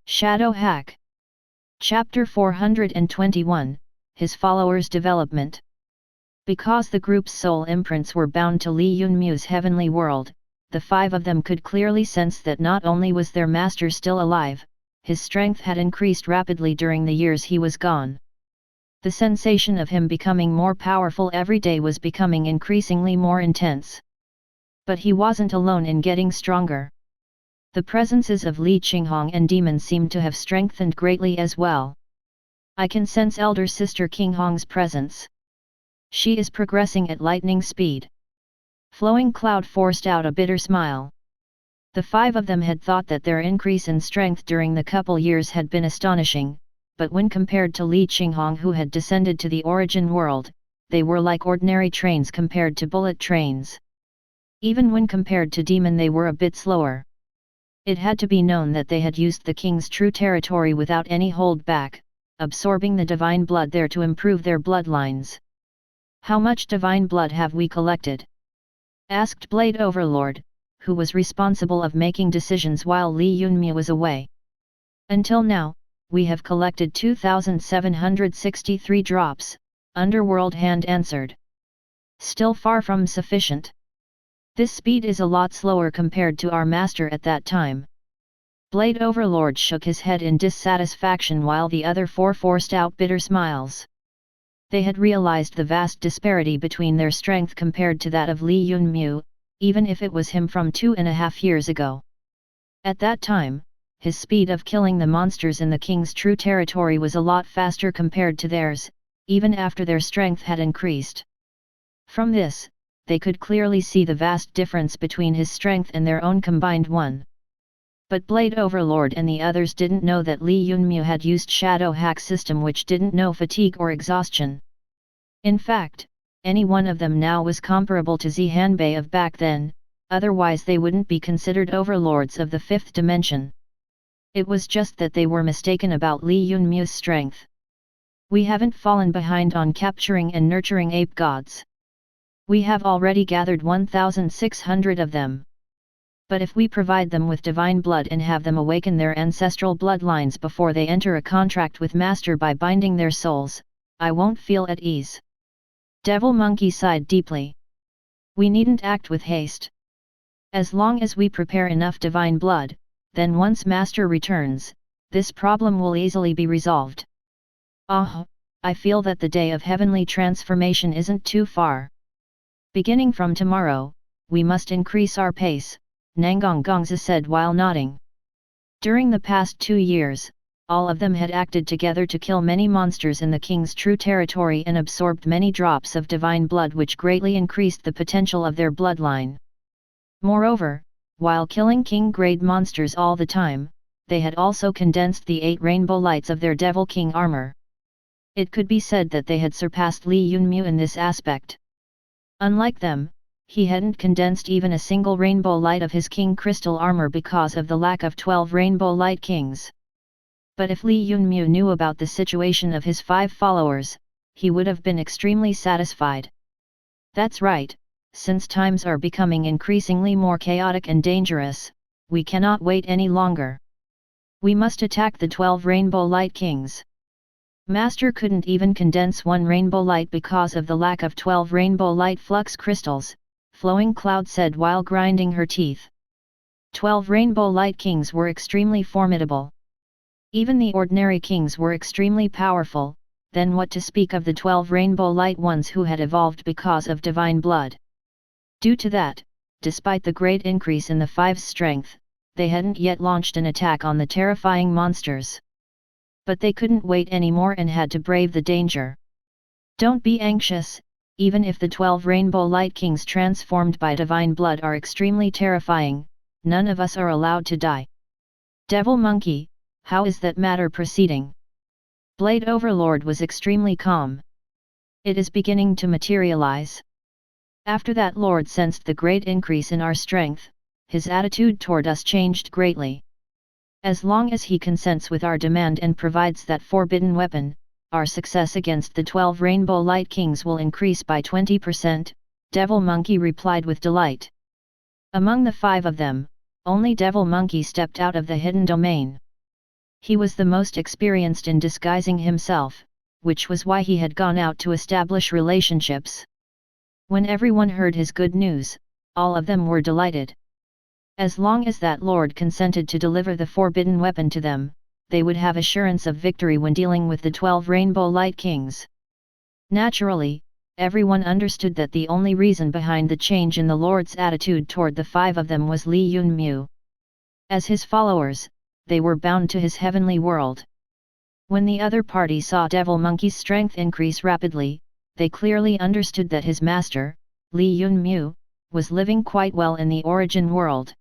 Shadow Hack. Chapter 421, His Followers' Development. Because the group's soul imprints were bound to Li Yunmu's heavenly world, the five of them could clearly sense that not only was their master still alive, his strength had increased rapidly during the years he was gone. The sensation of him becoming more powerful every day was becoming increasingly more intense. But he wasn't alone in getting stronger. The presences of Li Qinghong and demons seemed to have strengthened greatly as well. I can sense elder sister Qinghong's presence. She is progressing at lightning speed. Flowing Cloud forced out a bitter smile. The five of them had thought that their increase in strength during the couple years had been astonishing, but when compared to Li Qinghong, who had descended to the origin world, they were like ordinary trains compared to bullet trains. Even when compared to demon, they were a bit slower. It had to be known that they had used the king's true territory without any hold back, absorbing the divine blood there to improve their bloodlines. "How much divine blood have we collected?" asked Blade Overlord, who was responsible of making decisions while Li Yunmu was away. "Until now, we have collected 2,763 drops, Underworld Hand answered. "Still far from sufficient. This speed is a lot slower compared to our master at that time." Blade Overlord shook his head in dissatisfaction while the other four forced out bitter smiles. They had realized the vast disparity between their strength compared to that of Li Yunmu, even if it was him from 2.5 years ago. At that time, his speed of killing the monsters in the king's true territory was a lot faster compared to theirs, even after their strength had increased. From this, they could clearly see the vast difference between his strength and their own combined one. But Blade Overlord and the others didn't know that Li Yunmu had used Shadow Hack system, which didn't know fatigue or exhaustion. In fact, any one of them now was comparable to Zhanbei of back then, otherwise they wouldn't be considered overlords of the fifth dimension. It was just that they were mistaken about Li Yunmu's strength. "We haven't fallen behind on capturing and nurturing ape gods. We have already gathered 1,600 of them. But if we provide them with divine blood and have them awaken their ancestral bloodlines before they enter a contract with Master by binding their souls, I won't feel at ease." Devil Monkey sighed deeply. "We needn't act with haste. As long as we prepare enough divine blood, then once Master returns, this problem will easily be resolved. I feel that the day of heavenly transformation isn't too far. Beginning from tomorrow, we must increase our pace," Nangang Gongzi said while nodding. During the past 2 years, all of them had acted together to kill many monsters in the king's true territory and absorbed many drops of divine blood, which greatly increased the potential of their bloodline. Moreover, while killing king-grade monsters all the time, they had also condensed the 8 rainbow lights of their Devil King armor. It could be said that they had surpassed Li Yunmu in this aspect. Unlike them, he hadn't condensed even a single rainbow light of his king crystal armor because of the lack of 12 rainbow light kings. But if Li Yunmu knew about the situation of his 5 followers, he would have been extremely satisfied. "That's right, since times are becoming increasingly more chaotic and dangerous, we cannot wait any longer. We must attack the 12 rainbow light kings." Master couldn't even condense 1 rainbow light because of the lack of 12 rainbow light flux crystals, Flowing Cloud said while grinding her teeth. 12 rainbow light kings were extremely formidable. Even the ordinary kings were extremely powerful, then what to speak of the 12 rainbow light ones who had evolved because of divine blood. Due to that, despite the great increase in the Five's strength, they hadn't yet launched an attack on the terrifying monsters. But they couldn't wait anymore and had to brave the danger. "Don't be anxious, even if the 12 rainbow light kings transformed by divine blood are extremely terrifying, none of us are allowed to die." "Devil Monkey, how is that matter proceeding?" Blade Overlord was extremely calm. "It is beginning to materialize." After that Lord sensed the great increase in our strength, his attitude toward us changed greatly. As long as he consents with our demand and provides that forbidden weapon, our success against the 12 rainbow light kings will increase by 20%, Devil Monkey replied with delight. Among the 5 of them, only Devil Monkey stepped out of the hidden domain. He was the most experienced in disguising himself, which was why he had gone out to establish relationships. When everyone heard his good news, all of them were delighted. As long as that lord consented to deliver the forbidden weapon to them, they would have assurance of victory when dealing with the 12 Rainbow Light Kings. Naturally, everyone understood that the only reason behind the change in the Lord's attitude toward the 5 of them was Li Yunmu. As his followers, they were bound to his heavenly world. When the other party saw Devil Monkey's strength increase rapidly, they clearly understood that his master, Li Yunmu, was living quite well in the origin world.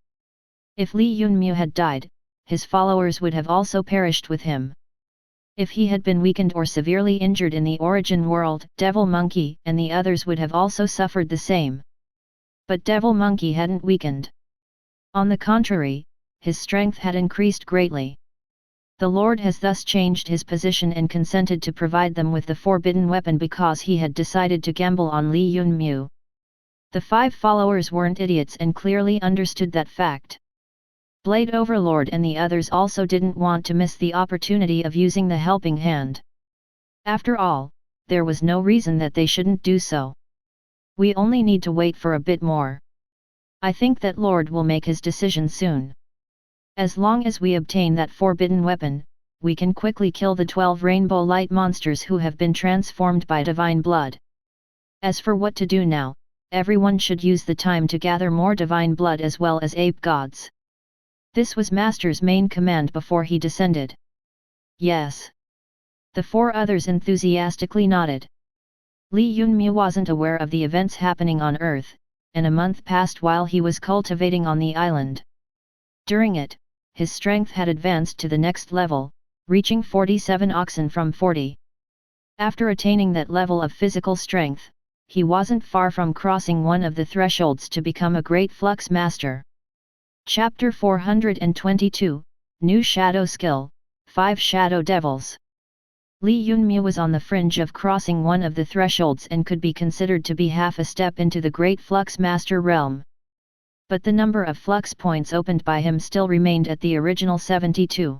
If Li Yunmu had died, his followers would have also perished with him. If he had been weakened or severely injured in the origin world, Devil Monkey and the others would have also suffered the same. But Devil Monkey hadn't weakened. On the contrary, his strength had increased greatly. The Lord has thus changed his position and consented to provide them with the forbidden weapon because he had decided to gamble on Li Yunmu. The 5 followers weren't idiots and clearly understood that fact. Blade Overlord and the others also didn't want to miss the opportunity of using the helping hand. After all, there was no reason that they shouldn't do so. We only need to wait for a bit more. I think that Lord will make his decision soon. As long as we obtain that forbidden weapon, we can quickly kill the 12 rainbow light monsters who have been transformed by divine blood. As for what to do now, everyone should use the time to gather more divine blood as well as ape gods. This was Master's main command before he descended. Yes. The 4 others enthusiastically nodded. Li Yunmu wasn't aware of the events happening on Earth, and a month passed while he was cultivating on the island. During it, his strength had advanced to the next level, reaching 47 oxen from 40. After attaining that level of physical strength, he wasn't far from crossing one of the thresholds to become a great flux master. Chapter 422, New Shadow Skill, 5 Shadow Devils. Li Yunmu was on the fringe of crossing one of the thresholds and could be considered to be half a step into the great flux master realm. But the number of flux points opened by him still remained at the original 72.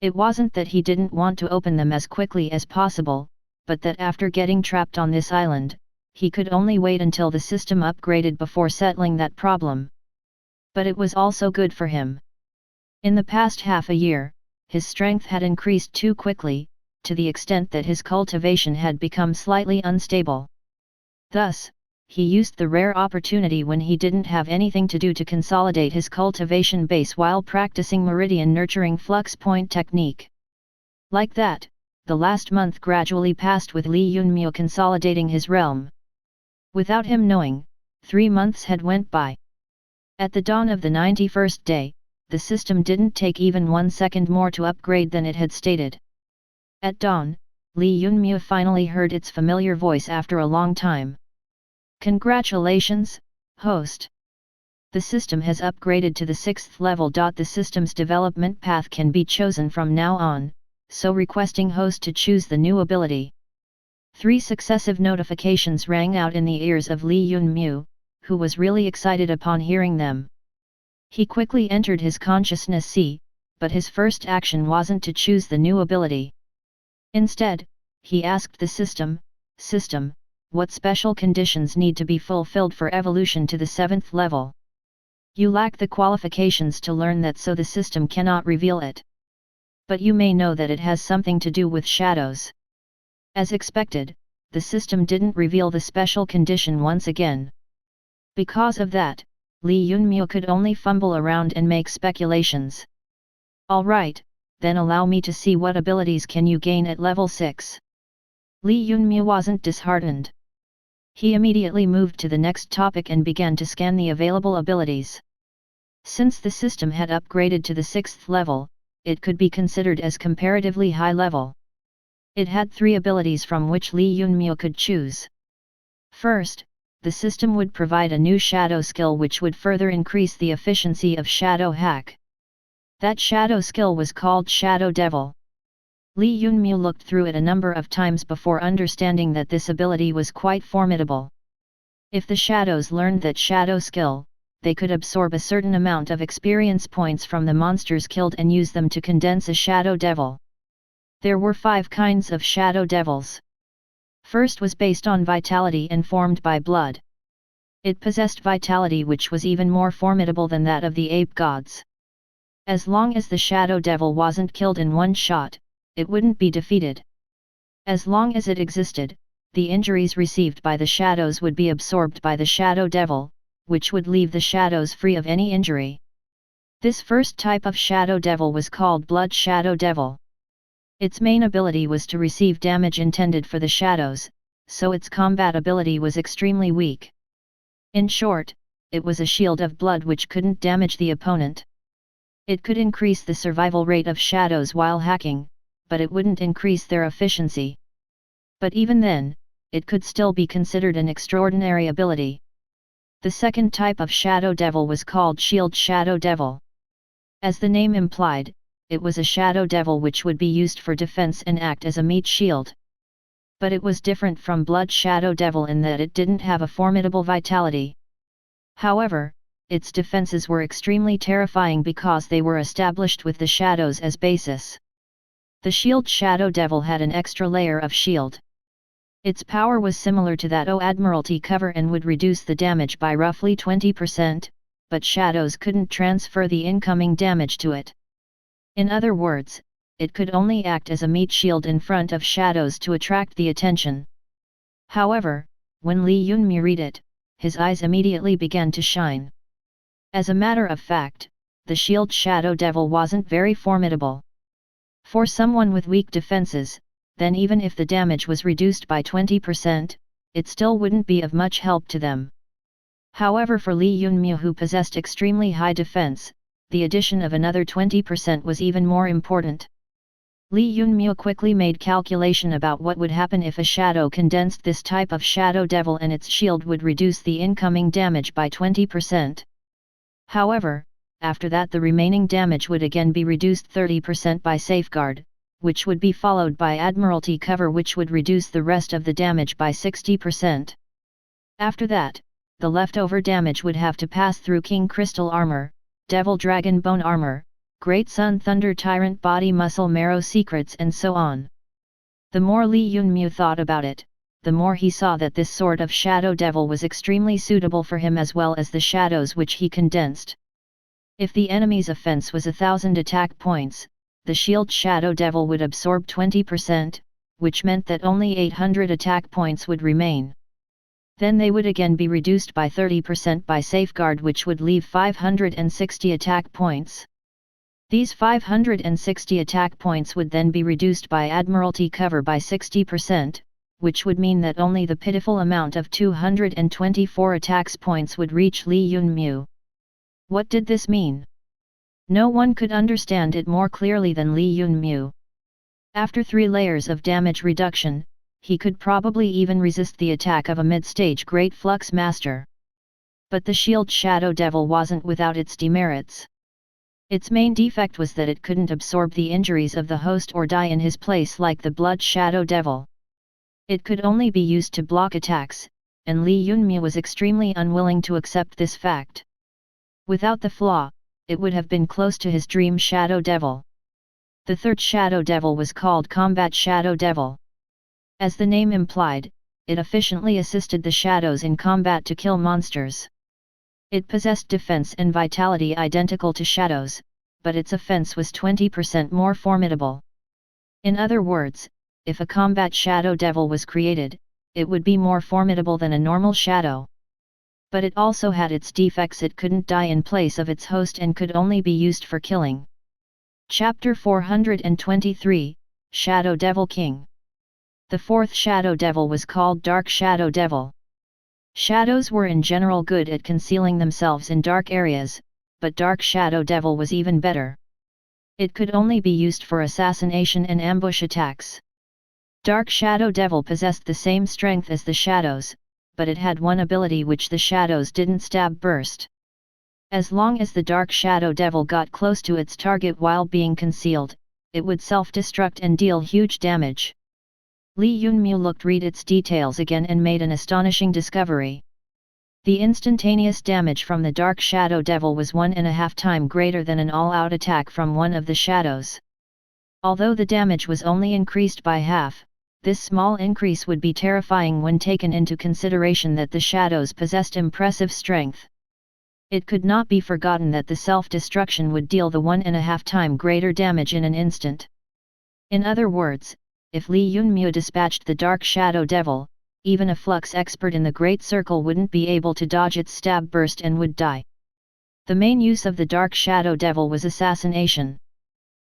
It wasn't that he didn't want to open them as quickly as possible, but that after getting trapped on this island, he could only wait until the system upgraded before settling that problem. But it was also good for him. In the past half a year, his strength had increased too quickly, to the extent that his cultivation had become slightly unstable. Thus, he used the rare opportunity when he didn't have anything to do to consolidate his cultivation base while practicing meridian nurturing flux point technique. Like that, the last month gradually passed with Li Yunmu consolidating his realm. Without him knowing, 3 months had went by. At the dawn of the 91st day, the system didn't take even 1 second more to upgrade than it had stated. At dawn, Li Yunmu finally heard its familiar voice after a long time. Congratulations, host! The system has upgraded to the 6th level. The system's development path can be chosen from now on, so requesting host to choose the new ability. 3 successive notifications rang out in the ears of Li Yunmu, who was really excited upon hearing them. He quickly entered his consciousness sea, but his first action wasn't to choose the new ability. Instead, he asked the system, what special conditions need to be fulfilled for evolution to the 7th level? You lack the qualifications to learn that, so the system cannot reveal it. But you may know that it has something to do with shadows. As expected, the system didn't reveal the special condition once again. Because of that, Li Yunmu could only fumble around and make speculations. Alright, then allow me to see what abilities can you gain at level 6. Li Yunmu wasn't disheartened. He immediately moved to the next topic and began to scan the available abilities. Since the system had upgraded to the 6th level, it could be considered as comparatively high level. It had 3 abilities from which Li Yunmu could choose. First, the system would provide a new shadow skill which would further increase the efficiency of shadow hack. That shadow skill was called Shadow Devil. Li Yunmu looked through it a number of times before understanding that this ability was quite formidable. If the shadows learned that shadow skill, they could absorb a certain amount of experience points from the monsters killed and use them to condense a Shadow Devil. There were 5 kinds of Shadow Devils. First was based on vitality and formed by blood. It possessed vitality which was even more formidable than that of the ape gods. As long as the Shadow Devil wasn't killed in one shot, it wouldn't be defeated. As long as it existed, the injuries received by the shadows would be absorbed by the Shadow Devil, which would leave the shadows free of any injury. This first type of Shadow Devil was called Blood Shadow Devil. Its main ability was to receive damage intended for the shadows, so its combat ability was extremely weak. In short, it was a shield of blood which couldn't damage the opponent. It could increase the survival rate of shadows while hacking, but it wouldn't increase their efficiency. But even then, it could still be considered an extraordinary ability. The second type of Shadow Devil was called Shield Shadow Devil. As the name implied, it was a Shadow Devil which would be used for defense and act as a meat shield. But it was different from Blood Shadow Devil in that it didn't have a formidable vitality. However, its defenses were extremely terrifying because they were established with the shadows as basis. The Shield Shadow Devil had an extra layer of shield. Its power was similar to that of Admiralty cover and would reduce the damage by roughly 20%, but shadows couldn't transfer the incoming damage to it. In other words, it could only act as a meat shield in front of shadows to attract the attention. However, when Li Yunmu read it, his eyes immediately began to shine. As a matter of fact, the Shield Shadow Devil wasn't very formidable. For someone with weak defenses, then even if the damage was reduced by 20%, it still wouldn't be of much help to them. However, for Li Yunmu, who possessed extremely high defense, the addition of another 20% was even more important. Li Yunmu quickly made calculation about what would happen if a shadow condensed this type of Shadow Devil and its shield would reduce the incoming damage by 20%. However, after that the remaining damage would again be reduced 30% by Safeguard, which would be followed by Admiralty cover which would reduce the rest of the damage by 60%. After that, the leftover damage would have to pass through King Crystal Armor, Devil Dragon Bone Armor, Great Sun Thunder Tyrant Body Muscle Marrow Secrets and so on. The more Li Yunmu thought about it, the more he saw that this sort of Shadow Devil was extremely suitable for him as well as the shadows which he condensed. If the enemy's offense was 1000 attack points, the Shield Shadow Devil would absorb 20%, which meant that only 800 attack points would remain. Then they would again be reduced by 30% by Safeguard, which would leave 560 attack points. These 560 attack points would then be reduced by Admiralty cover by 60%, which would mean that only the pitiful amount of 224 attacks points would reach Li Yunmu. What did this mean? No one could understand it more clearly than Li Yunmu. After 3 layers of damage reduction, he could probably even resist the attack of a mid-stage Great Flux Master. But the Shield Shadow Devil wasn't without its demerits. Its main defect was that it couldn't absorb the injuries of the host or die in his place like the Blood Shadow Devil. It could only be used to block attacks, and Li Yunmu was extremely unwilling to accept this fact. Without the flaw, it would have been close to his dream Shadow Devil. The third Shadow Devil was called Combat Shadow Devil. As the name implied, it efficiently assisted the shadows in combat to kill monsters. It possessed defense and vitality identical to shadows, but its offense was 20% more formidable. In other words, if a Combat Shadow Devil was created, it would be more formidable than a normal shadow. But it also had its defects. It couldn't die in place of its host and could only be used for killing. Chapter 423, Shadow Devil King. The fourth Shadow Devil was called Dark Shadow Devil. Shadows were in general good at concealing themselves in dark areas, but Dark Shadow Devil was even better. It could only be used for assassination and ambush attacks. Dark Shadow Devil possessed the same strength as the shadows, but it had one ability which the shadows didn't: stab burst. As long as the Dark Shadow Devil got close to its target while being concealed, it would self-destruct and deal huge damage. Li Yunmu read its details again and made an astonishing discovery. The instantaneous damage from the Dark Shadow Devil was 1.5 times greater than an all-out attack from one of the shadows. Although the damage was only increased by half, this small increase would be terrifying when taken into consideration that the shadows possessed impressive strength. It could not be forgotten that the self-destruction would deal the 1.5 times greater damage in an instant. In other words, if Li Yunmu dispatched the Dark Shadow Devil, even a flux expert in the Great Circle wouldn't be able to dodge its stab burst and would die. The main use of the Dark Shadow Devil was assassination.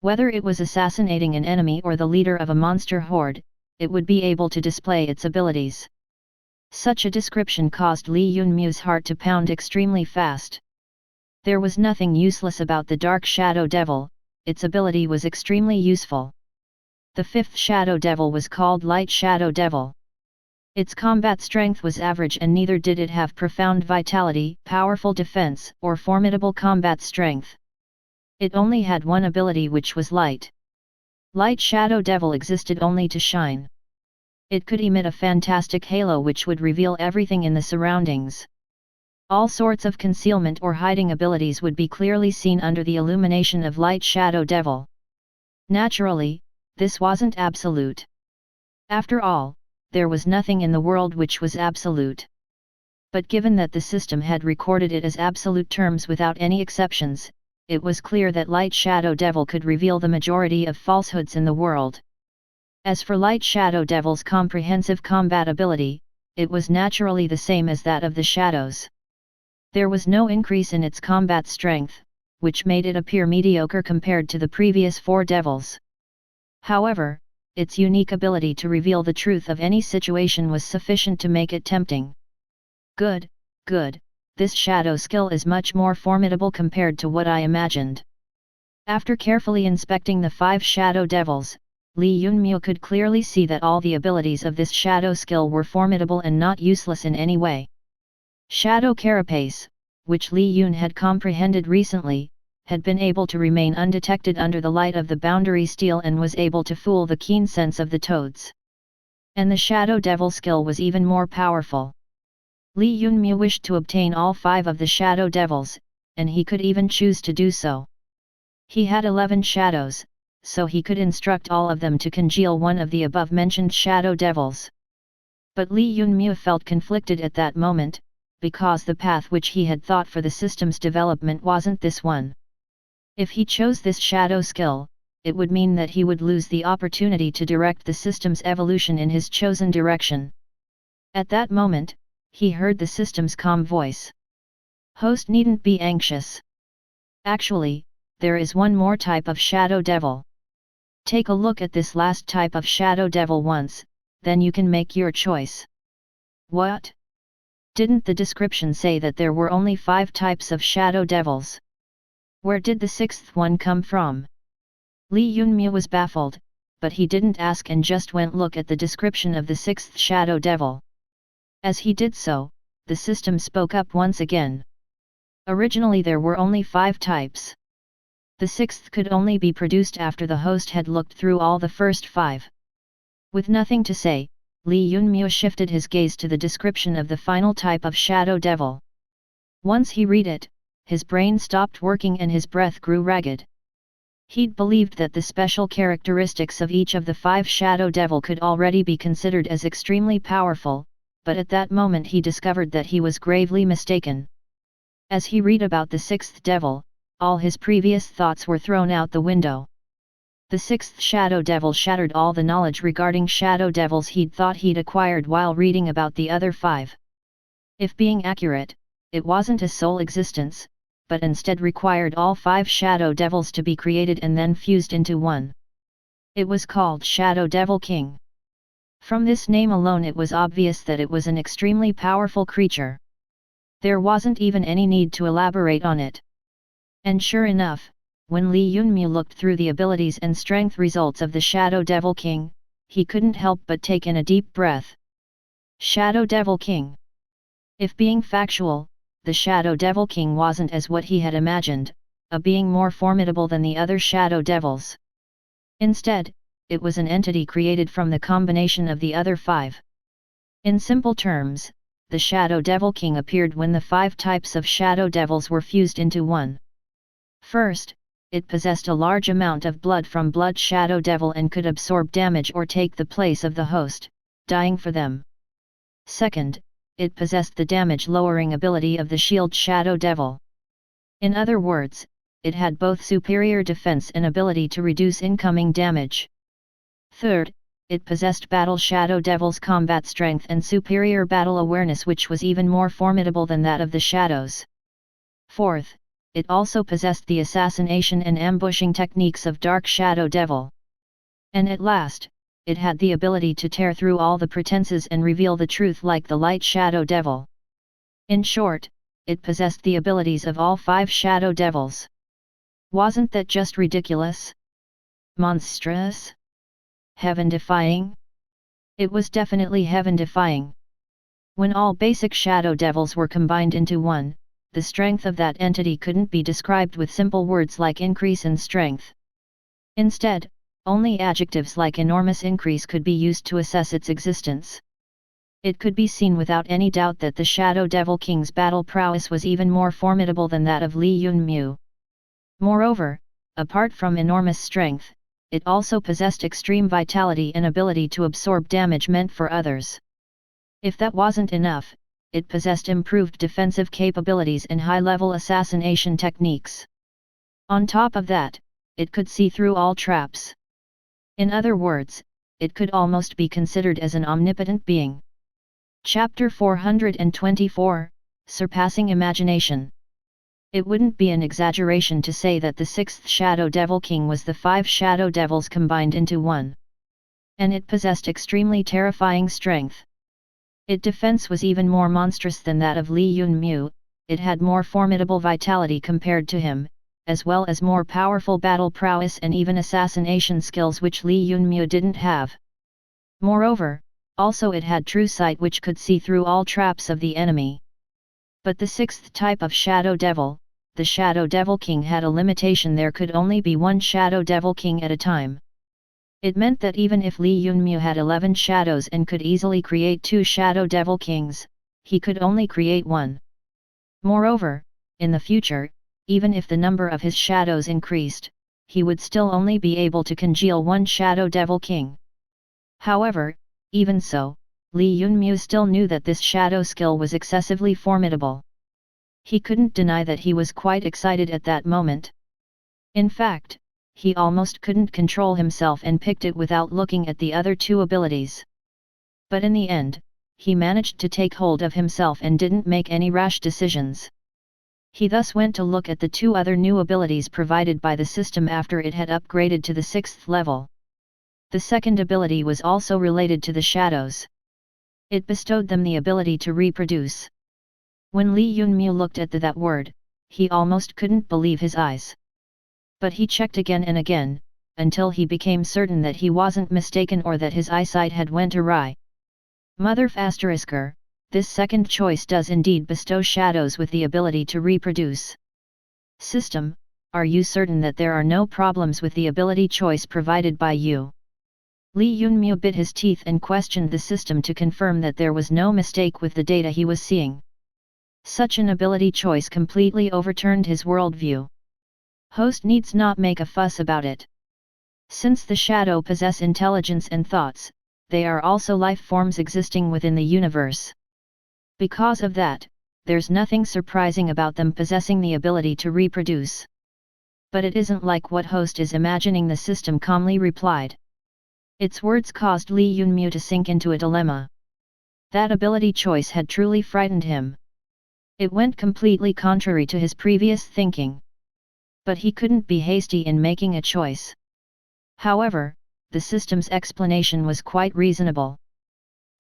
Whether it was assassinating an enemy or the leader of a monster horde, it would be able to display its abilities. Such a description caused Li Yunmu's heart to pound extremely fast. There was nothing useless about the Dark Shadow Devil, its ability was extremely useful. The fifth Shadow Devil was called Light Shadow Devil. Its combat strength was average and neither did it have profound vitality, powerful defense, or formidable combat strength. It only had one ability, which was light. Light Shadow Devil existed only to shine. It could emit a fantastic halo which would reveal everything in the surroundings. All sorts of concealment or hiding abilities would be clearly seen under the illumination of Light Shadow Devil. Naturally, this wasn't absolute. After all, there was nothing in the world which was absolute. But given that the system had recorded it as absolute terms without any exceptions, it was clear that Light Shadow Devil could reveal the majority of falsehoods in the world. As for Light Shadow Devil's comprehensive combat ability, it was naturally the same as that of the shadows. There was no increase in its combat strength, which made it appear mediocre compared to the previous four devils. However, its unique ability to reveal the truth of any situation was sufficient to make it tempting. Good, this shadow skill is much more formidable compared to what I imagined. After carefully inspecting the 5 shadow devils, Li Yunmu could clearly see that all the abilities of this shadow skill were formidable and not useless in any way. Shadow Carapace, which Li Yun had comprehended recently, had been able to remain undetected under the light of the boundary steel and was able to fool the keen sense of the toads. And the Shadow Devil skill was even more powerful. Li Yunmu wished to obtain all 5 of the Shadow Devils, and he could even choose to do so. He had 11 shadows, so he could instruct all of them to congeal one of the above-mentioned Shadow Devils. But Li Yunmu felt conflicted at that moment, because the path which he had thought for the system's development wasn't this one. If he chose this shadow skill, it would mean that he would lose the opportunity to direct the system's evolution in his chosen direction. At that moment, he heard the system's calm voice. "Host needn't be anxious. Actually, there is one more type of Shadow Devil. Take a look at this last type of Shadow Devil once, then you can make your choice." "What? Didn't the description say that there were only 5 types of Shadow Devils? Where did the 6th one come from?" Li Yunmu was baffled, but he didn't ask and just went look at the description of the 6th Shadow Devil. As he did so, the system spoke up once again. Originally there were only 5 types. The 6th could only be produced after the host had looked through all the first 5. With nothing to say, Li Yunmu shifted his gaze to the description of the final type of Shadow Devil. Once he read it, his brain stopped working and his breath grew ragged. He'd believed that the special characteristics of each of the 5 Shadow Devil could already be considered as extremely powerful, but at that moment he discovered that he was gravely mistaken. As he read about the 6th Devil, all his previous thoughts were thrown out the window. The 6th Shadow Devil shattered all the knowledge regarding Shadow Devils he'd thought he'd acquired while reading about the other 5. If being accurate, it wasn't a sole existence, but instead required all 5 Shadow Devils to be created and then fused into one. It was called Shadow Devil King. From this name alone it was obvious that it was an extremely powerful creature. There wasn't even any need to elaborate on it. And sure enough, when Li Yunmu looked through the abilities and strength results of the Shadow Devil King, he couldn't help but take in a deep breath. Shadow Devil King. If being factual, the Shadow Devil King wasn't as what he had imagined, a being more formidable than the other Shadow Devils. Instead, it was an entity created from the combination of the other 5. In simple terms, the Shadow Devil King appeared when the 5 types of Shadow Devils were fused into one. First, it possessed a large amount of blood from Blood Shadow Devil and could absorb damage or take the place of the host, dying for them. Second, it possessed the damage-lowering ability of the Shield Shadow Devil. In other words, it had both superior defense and ability to reduce incoming damage. Third, it possessed Battle Shadow Devil's combat strength and superior battle awareness, which was even more formidable than that of the Shadows. Fourth, it also possessed the assassination and ambushing techniques of Dark Shadow Devil. And at last, it had the ability to tear through all the pretenses and reveal the truth like the Light Shadow Devil. In short, it possessed the abilities of all 5 Shadow Devils. Wasn't that just ridiculous? Monstrous? Heaven-defying? It was definitely heaven-defying. When all basic Shadow Devils were combined into one, the strength of that entity couldn't be described with simple words like increase in strength. Instead, only adjectives like enormous increase could be used to assess its existence. It could be seen without any doubt that the Shadow Devil King's battle prowess was even more formidable than that of Li Yunmu. Moreover, apart from enormous strength, it also possessed extreme vitality and ability to absorb damage meant for others. If that wasn't enough, it possessed improved defensive capabilities and high-level assassination techniques. On top of that, it could see through all traps. In other words, it could almost be considered as an omnipotent being. Chapter 424, Surpassing Imagination. It wouldn't be an exaggeration to say that the 6th Shadow Devil King was the 5 Shadow Devils combined into one. And it possessed extremely terrifying strength. Its defense was even more monstrous than that of Li Yunmu, it had more formidable vitality compared to him, as well as more powerful battle prowess and even assassination skills which Li Yunmu didn't have. Moreover, also it had true sight which could see through all traps of the enemy. But the 6th type of Shadow Devil, the Shadow Devil King, had a limitation: there could only be one Shadow Devil King at a time. It meant that even if Li Yunmu had 11 shadows and could easily create 2 Shadow Devil Kings, he could only create one. Moreover, in the future, even if the number of his shadows increased, he would still only be able to congeal one Shadow Devil King. However, even so, Li Yunmu still knew that this shadow skill was excessively formidable. He couldn't deny that he was quite excited at that moment. In fact, he almost couldn't control himself and picked it without looking at the other 2 abilities. But in the end, he managed to take hold of himself and didn't make any rash decisions. He thus went to look at the 2 other new abilities provided by the system after it had upgraded to the 6th level. The second ability was also related to the shadows. It bestowed them the ability to reproduce. When Li Yunmu looked at that word, he almost couldn't believe his eyes. But he checked again and again, until he became certain that he wasn't mistaken or that his eyesight had went awry. Mother ***, this second choice does indeed bestow shadows with the ability to reproduce. System, are you certain that there are no problems with the ability choice provided by you? Li Yunmu bit his teeth and questioned the system to confirm that there was no mistake with the data he was seeing. Such an ability choice completely overturned his worldview. Host needs not make a fuss about it. Since the shadow possess intelligence and thoughts, they are also life forms existing within the universe. Because of that, there's nothing surprising about them possessing the ability to reproduce. But it isn't like what host is imagining, the system calmly replied. Its words caused Li Yunmu to sink into a dilemma. That ability choice had truly frightened him. It went completely contrary to his previous thinking. But he couldn't be hasty in making a choice. However, the system's explanation was quite reasonable.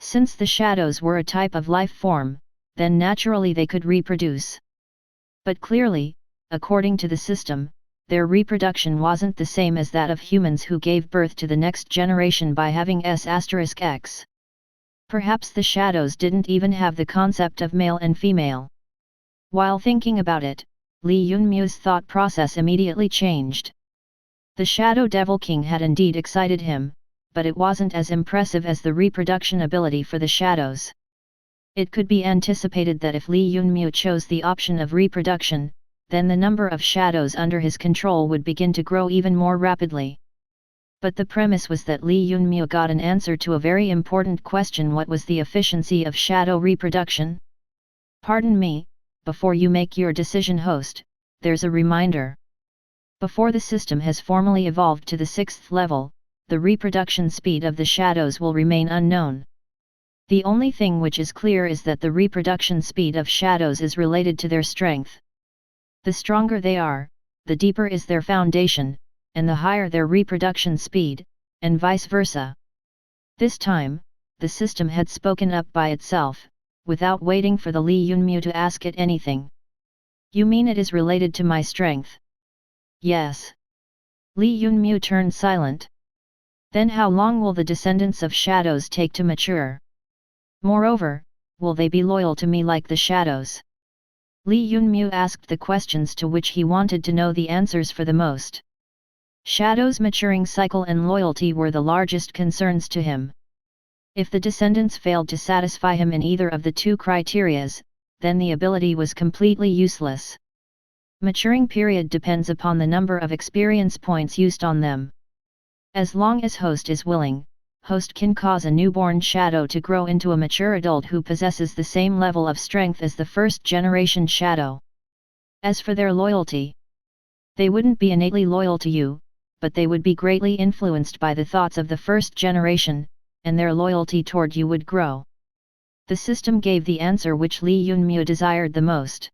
Since the shadows were a type of life form, then naturally they could reproduce. But clearly, according to the system, their reproduction wasn't the same as that of humans who gave birth to the next generation by having S.H.A.D.W. Perhaps the shadows didn't even have the concept of male and female. While thinking about it, Li Yunmu's thought process immediately changed. The Shadow Devil King had indeed excited him, but it wasn't as impressive as the reproduction ability for the shadows. It could be anticipated that if Li Yunmu chose the option of reproduction, then the number of shadows under his control would begin to grow even more rapidly. But the premise was that Li Yunmu got an answer to a very important question: what was the efficiency of shadow reproduction? Pardon me, before you make your decision, host, there's a reminder. Before the system has formally evolved to the 6th level, the reproduction speed of the shadows will remain unknown. The only thing which is clear is that the reproduction speed of shadows is related to their strength. The stronger they are, the deeper is their foundation, and the higher their reproduction speed, and vice versa. This time, the system had spoken up by itself, without waiting for the Li Yunmu to ask it anything. You mean it is related to my strength? Yes. Li Yunmu turned silent. Then how long will the descendants of shadows take to mature? Moreover, will they be loyal to me like the shadows? Li Yunmu asked the questions to which he wanted to know the answers for the most. Shadow's maturing cycle and loyalty were the largest concerns to him. If the descendants failed to satisfy him in either of the two criterias, then the ability was completely useless. Maturing period depends upon the number of experience points used on them. As long as host is willing, host can cause a newborn shadow to grow into a mature adult who possesses the same level of strength as the first generation shadow. As for their loyalty, they wouldn't be innately loyal to you, but they would be greatly influenced by the thoughts of the first generation, and their loyalty toward you would grow. The system gave the answer which Li Yunmu desired the most.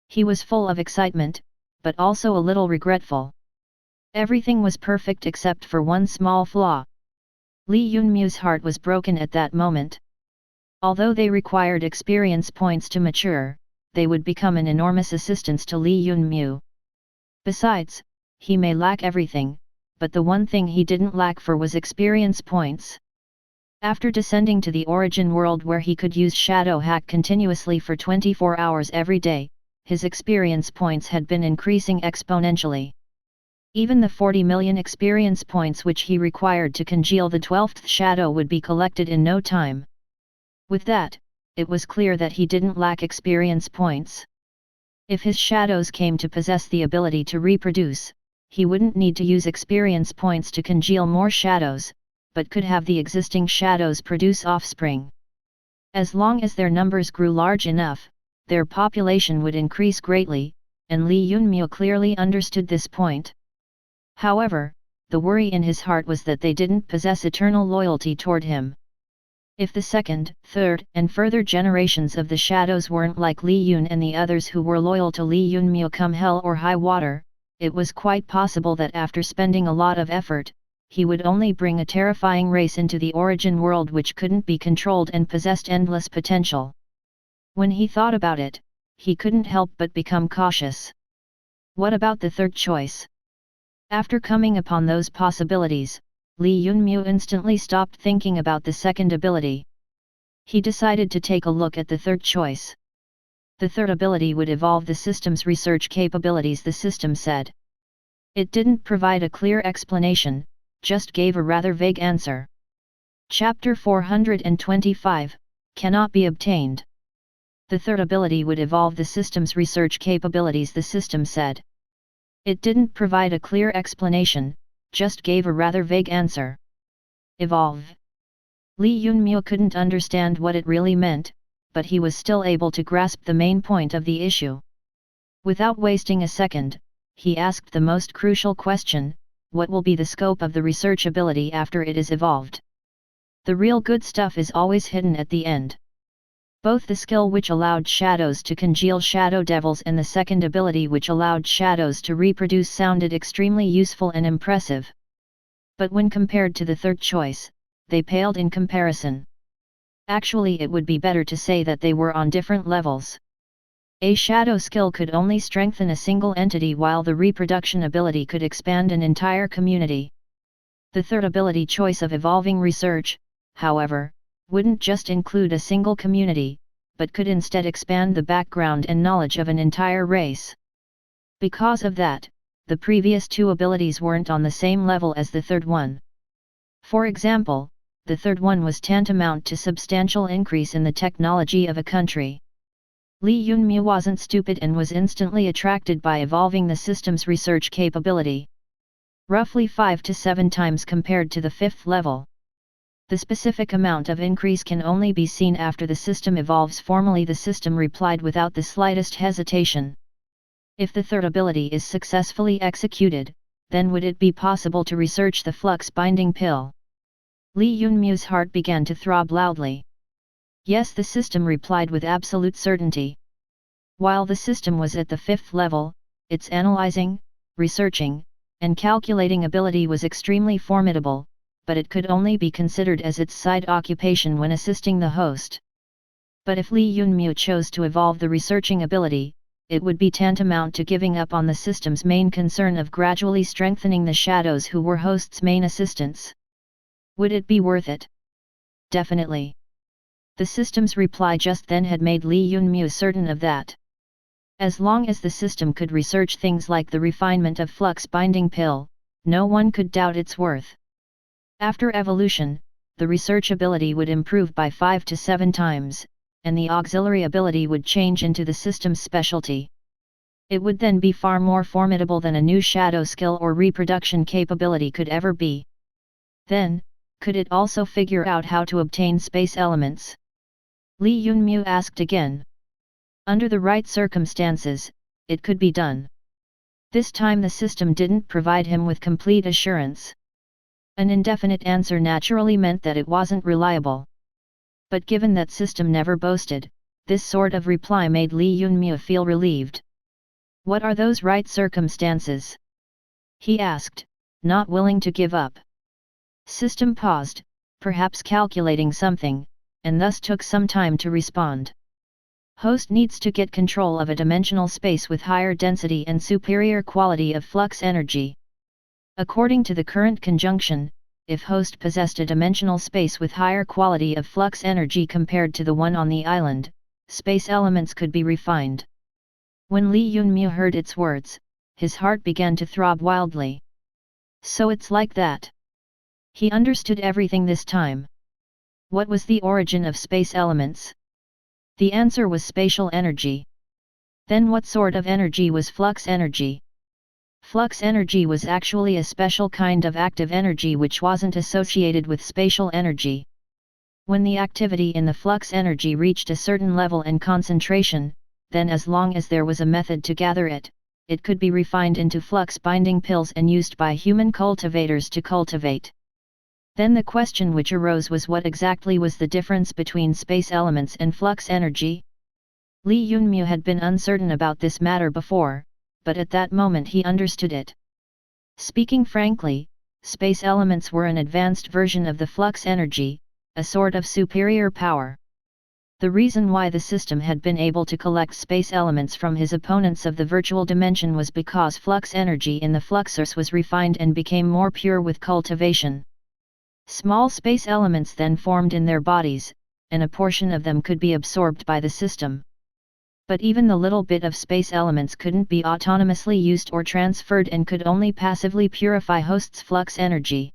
He was full of excitement, but also a little regretful. Everything was perfect except for one small flaw. Li Yunmu's heart was broken at that moment. Although they required experience points to mature, they would become an enormous assistance to Li Yunmu. Besides, he may lack everything, but the one thing he didn't lack for was experience points. After descending to the origin world where he could use shadow hack continuously for 24 hours every day, his experience points had been increasing exponentially. Even the 40 million experience points which he required to congeal the 12th shadow would be collected in no time. With that, it was clear that he didn't lack experience points. If his shadows came to possess the ability to reproduce, he wouldn't need to use experience points to congeal more shadows, but could have the existing shadows produce offspring. As long as their numbers grew large enough, their population would increase greatly, and Li Yunmu clearly understood this point. However, the worry in his heart was that they didn't possess eternal loyalty toward him. If the second, third, and further generations of the shadows weren't like Li Yun and the others who were loyal to Li Yunmu come hell or high water, it was quite possible that after spending a lot of effort, he would only bring a terrifying race into the origin world which couldn't be controlled and possessed endless potential. When he thought about it, he couldn't help but become cautious. What about the third choice? After coming upon those possibilities, Li Yunmu instantly stopped thinking about the second ability. He decided to take a look at the third choice. The third ability would evolve the system's research capabilities, the system said. It didn't provide a clear explanation, just gave a rather vague answer. Chapter 425, Cannot be obtained. The third ability would evolve the system's research capabilities, the system said. It didn't provide a clear explanation, just gave a rather vague answer. Evolve. Li Yunmu couldn't understand what it really meant, but he was still able to grasp the main point of the issue. Without wasting a second, he asked the most crucial question: what will be the scope of the research ability after it is evolved? The real good stuff is always hidden at the end. Both the skill which allowed shadows to congeal shadow devils and the second ability which allowed shadows to reproduce sounded extremely useful and impressive. But when compared to the third choice, they paled in comparison. Actually, it would be better to say that they were on different levels. A shadow skill could only strengthen a single entity while the reproduction ability could expand an entire community. The third ability choice of evolving research, however, wouldn't just include a single community, but could instead expand the background and knowledge of an entire race. Because of that, the previous two abilities weren't on the same level as the third one. For example, the third one was tantamount to substantial increase in the technology of a country. Li Yunmu wasn't stupid and was instantly attracted by evolving the system's research capability. Roughly 5 to 7 times compared to the fifth level. The specific amount of increase can only be seen after the system evolves formally. The system replied without the slightest hesitation. If the third ability is successfully executed, then would it be possible to research the flux binding pill? Li Yunmu's heart began to throb loudly. Yes, the system replied with absolute certainty. While the system was at the fifth level, its analyzing, researching, and calculating ability was extremely formidable, but it could only be considered as its side occupation when assisting the host. But if Li Yunmu chose to evolve the researching ability, it would be tantamount to giving up on the system's main concern of gradually strengthening the shadows who were host's main assistants. Would it be worth it? Definitely. The system's reply just then had made Li Yunmu certain of that. As long as the system could research things like the refinement of flux binding pill, no one could doubt its worth. After evolution, the research ability would improve by 5 to 7 times, and the auxiliary ability would change into the system's specialty. It would then be far more formidable than a new shadow skill or reproduction capability could ever be. Then, could it also figure out how to obtain space elements? Li Yunmu asked again. Under the right circumstances, it could be done. This time the system didn't provide him with complete assurance. An indefinite answer naturally meant that it wasn't reliable. But given that system never boasted, this sort of reply made Li Yunmu feel relieved. What are those right circumstances? He asked, not willing to give up. System paused, perhaps calculating something, and thus took some time to respond. Host needs to get control of a dimensional space with higher density and superior quality of flux energy. According to the current conjunction, if host possessed a dimensional space with higher quality of flux energy compared to the one on the island, space elements could be refined. When Li Yunmu heard its words, his heart began to throb wildly. So it's like that. He understood everything this time. What was the origin of space elements? The answer was spatial energy. Then what sort of energy was flux energy? Flux energy was actually a special kind of active energy which wasn't associated with spatial energy. When the activity in the flux energy reached a certain level and concentration, then as long as there was a method to gather it, it could be refined into flux binding pills and used by human cultivators to cultivate. Then the question which arose was what exactly was the difference between space elements and flux energy? Li Yunmu had been uncertain about this matter before, but at that moment he understood it. Speaking frankly, space elements were an advanced version of the flux energy, a sort of superior power. The reason why the system had been able to collect space elements from his opponents of the virtual dimension was because flux energy in the fluxers was refined and became more pure with cultivation. Small space elements then formed in their bodies, and a portion of them could be absorbed by the system. But even the little bit of space elements couldn't be autonomously used or transferred and could only passively purify host's flux energy.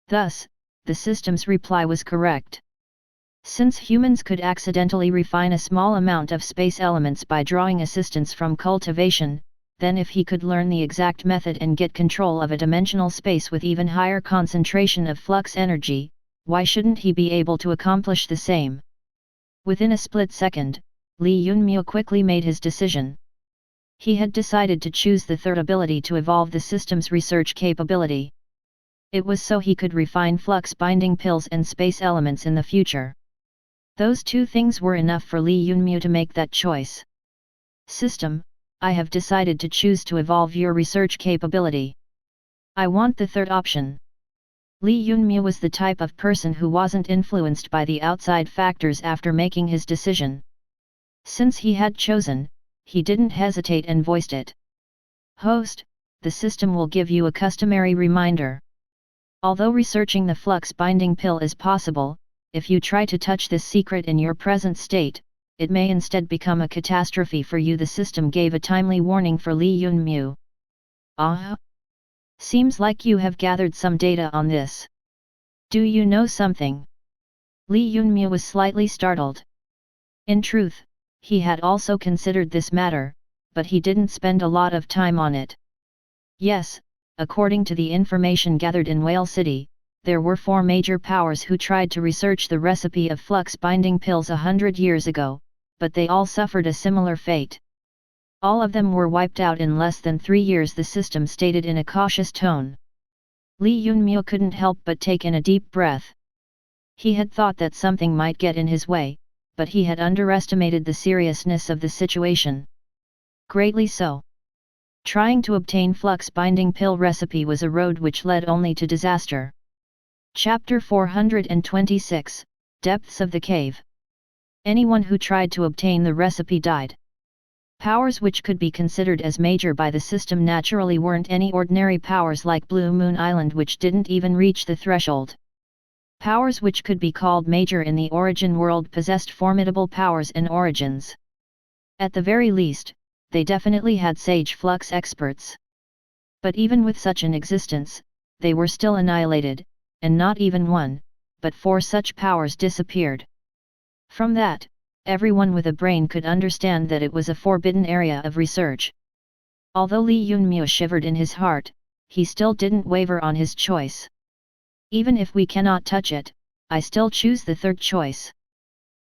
Thus, the system's reply was correct. Since humans could accidentally refine a small amount of space elements by drawing assistance from cultivation, then if he could learn the exact method and get control of a dimensional space with even higher concentration of flux energy, why shouldn't he be able to accomplish the same? Within a split second, Li Yunmu quickly made his decision. He had decided to choose the third ability to evolve the system's research capability. It was so he could refine flux binding pills and space elements in the future. Those two things were enough for Li Yunmu to make that choice. System, I have decided to choose to evolve your research capability. I want the third option. Li Yunmu was the type of person who wasn't influenced by the outside factors after making his decision. Since he had chosen, he didn't hesitate and voiced it. Host, the system will give you a customary reminder. Although researching the flux binding pill is possible, if you try to touch this secret in your present state, it may instead become a catastrophe for you. The system gave a timely warning for Li Yunmu. Seems like you have gathered some data on this. Do you know something? Li Yunmei was slightly startled. In truth, he had also considered this matter, but he didn't spend a lot of time on it. Yes, according to the information gathered in Whale City, there were 4 major powers who tried to research the recipe of flux-binding pills 100 years ago, but they all suffered a similar fate. All of them were wiped out in less than 3 years, the system stated in a cautious tone. Li Yunmei couldn't help but take in a deep breath. He had thought that something might get in his way, but he had underestimated the seriousness of the situation. Greatly so. Trying to obtain flux-binding pill recipe was a road which led only to disaster. Chapter 426, Depths of the Cave. Anyone who tried to obtain the recipe died. Powers which could be considered as major by the system naturally weren't any ordinary powers like Blue Moon Island, which didn't even reach the threshold. Powers which could be called major in the origin world possessed formidable powers and origins. At the very least, they definitely had sage flux experts. But even with such an existence, they were still annihilated, and not even 1, but 4 such powers disappeared. From that, everyone with a brain could understand that it was a forbidden area of research. Although Li Yunmei shivered in his heart, he still didn't waver on his choice. Even if we cannot touch it, I still choose the third choice.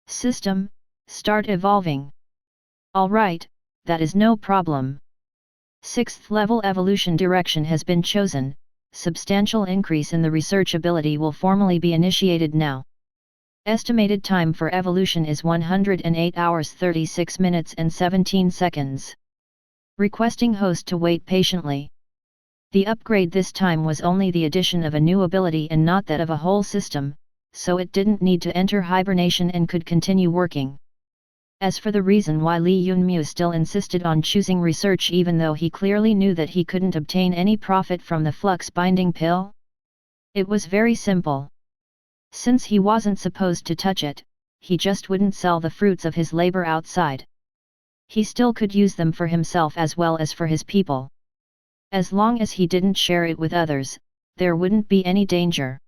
System, start evolving. Alright, that is no problem. 6th level evolution direction has been chosen. Substantial increase in the research ability will formally be initiated now. Estimated time for evolution is 108 hours 36 minutes and 17 seconds. Requesting host to wait patiently. The upgrade this time was only the addition of a new ability and not that of a whole system, so it didn't need to enter hibernation and could continue working. As for the reason why Li Yunmei still insisted on choosing research even though he clearly knew that he couldn't obtain any profit from the flux-binding pill? It was very simple. Since he wasn't supposed to touch it, he just wouldn't sell the fruits of his labor outside. He still could use them for himself as well as for his people. As long as he didn't share it with others, there wouldn't be any danger.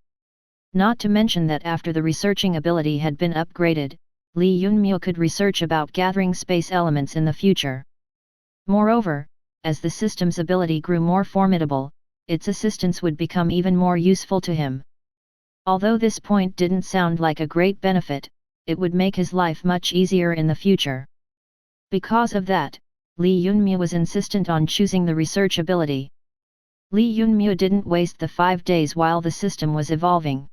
Not to mention that after the researching ability had been upgraded, Li Yunmei could research about gathering space elements in the future. Moreover, as the system's ability grew more formidable, its assistance would become even more useful to him. Although this point didn't sound like a great benefit, it would make his life much easier in the future. Because of that, Li Yunmei was insistent on choosing the research ability. Li Yunmei didn't waste the 5 days while the system was evolving.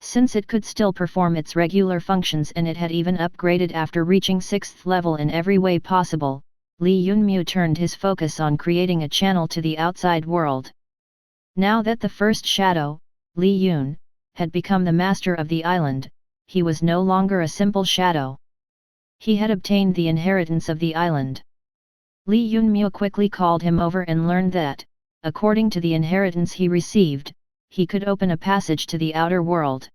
Since it could still perform its regular functions and it had even upgraded after reaching 6th level in every way possible, Li Yunmei turned his focus on creating a channel to the outside world. Now that the first shadow, Li Yun, had become the master of the island, he was no longer a simple shadow. He had obtained the inheritance of the island. Li Yunmei quickly called him over and learned that, according to the inheritance he received, he could open a passage to the outer world.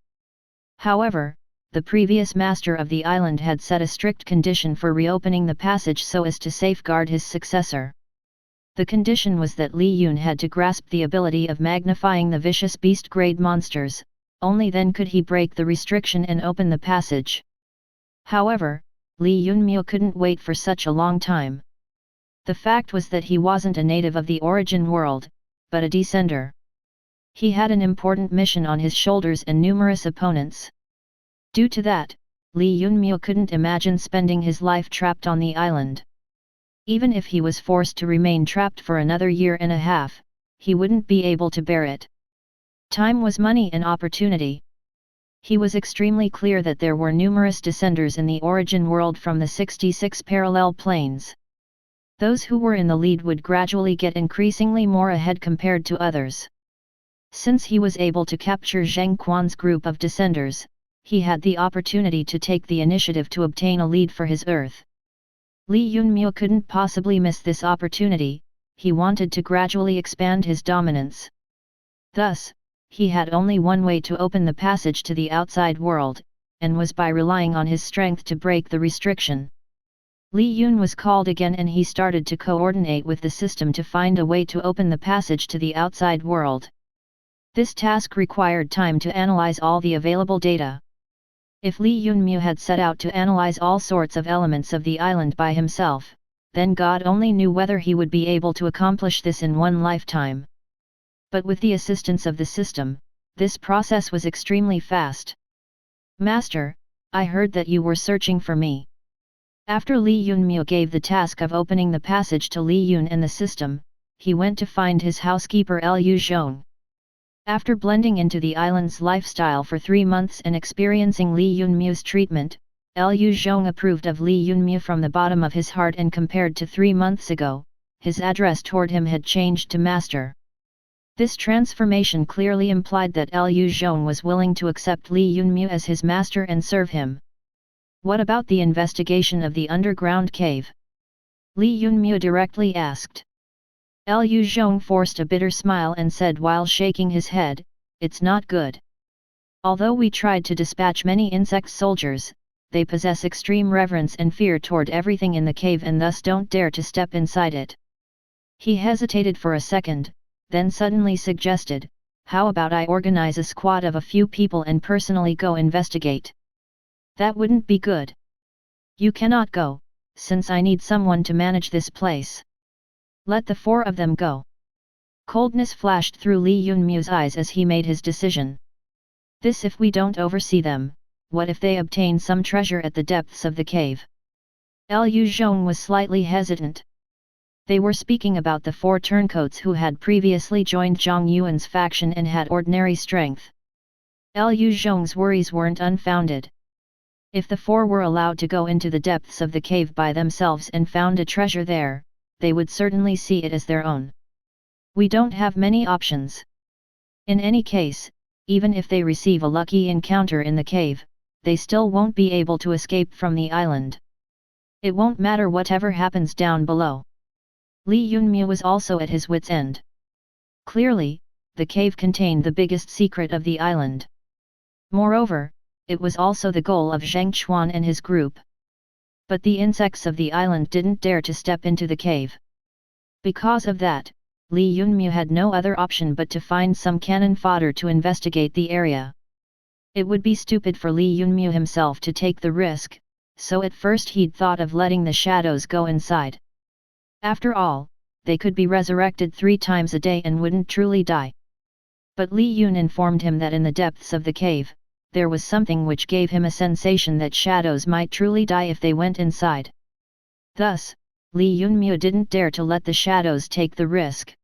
However, the previous master of the island had set a strict condition for reopening the passage so as to safeguard his successor. The condition was that Li Yun had to grasp the ability of magnifying the vicious beast-grade monsters, only then could he break the restriction and open the passage. However, Li Yunmei couldn't wait for such a long time. The fact was that he wasn't a native of the origin world, but a descender. He had an important mission on his shoulders and numerous opponents. Due to that, Li Yunmei couldn't imagine spending his life trapped on the island. Even if he was forced to remain trapped for another 1.5 years, he wouldn't be able to bear it. Time was money and opportunity. He was extremely clear that there were numerous descenders in the origin world from the 66 parallel planes. Those who were in the lead would gradually get increasingly more ahead compared to others. Since he was able to capture Zheng Quan's group of descenders, he had the opportunity to take the initiative to obtain a lead for his Earth. Li Yunmei couldn't possibly miss this opportunity. He wanted to gradually expand his dominance. Thus, he had only one way to open the passage to the outside world, and was by relying on his strength to break the restriction. Li Yun was called again and he started to coordinate with the system to find a way to open the passage to the outside world. This task required time to analyze all the available data. If Li Yunmu had set out to analyze all sorts of elements of the island by himself, then God only knew whether he would be able to accomplish this in one lifetime. But with the assistance of the system, this process was extremely fast. Master, I heard that you were searching for me. After Li Yunmu gave the task of opening the passage to Li Yun and the system, he went to find his housekeeper Liu Zhong. After blending into the island's lifestyle for 3 months and experiencing Li Yunmu's treatment, Liu Zhong approved of Li Yunmu from the bottom of his heart, and compared to 3 months ago, his address toward him had changed to master. This transformation clearly implied that Liu Zhong was willing to accept Li Yunmu as his master and serve him. What about the investigation of the underground cave? Li Yunmu directly asked. Liu Zhong forced a bitter smile and said while shaking his head, "It's not good. Although we tried to dispatch many insect soldiers, they possess extreme reverence and fear toward everything in the cave and thus don't dare to step inside it." He hesitated for a second, then suddenly suggested, "How about I organize a squad of a few people and personally go investigate?" "That wouldn't be good. You cannot go, since I need someone to manage this place. Let the 4 of them go." Coldness flashed through Li Yunmu's eyes as he made his decision. "This if we don't oversee them, what if they obtain some treasure at the depths of the cave?" Liu Zhong was slightly hesitant. They were speaking about the 4 turncoats who had previously joined Zhang Yuan's faction and had ordinary strength. Liu Zhong's worries weren't unfounded. If the 4 were allowed to go into the depths of the cave by themselves and found a treasure there, they would certainly see it as their own. "We don't have many options. In any case, even if they receive a lucky encounter in the cave, they still won't be able to escape from the island. It won't matter whatever happens down below." Li Yunmu was also at his wits' end. Clearly, the cave contained the biggest secret of the island. Moreover, it was also the goal of Zhang Chuan and his group. But the insects of the island didn't dare to step into the cave. Because of that, Li Yunmu had no other option but to find some cannon fodder to investigate the area. It would be stupid for Li Yunmu himself to take the risk, so at first he'd thought of letting the shadows go inside. After all, they could be resurrected 3 times a day and wouldn't truly die. But Li Yun informed him that in the depths of the cave, there was something which gave him a sensation that shadows might truly die if they went inside. Thus, Li Yunmu didn't dare to let the shadows take the risk.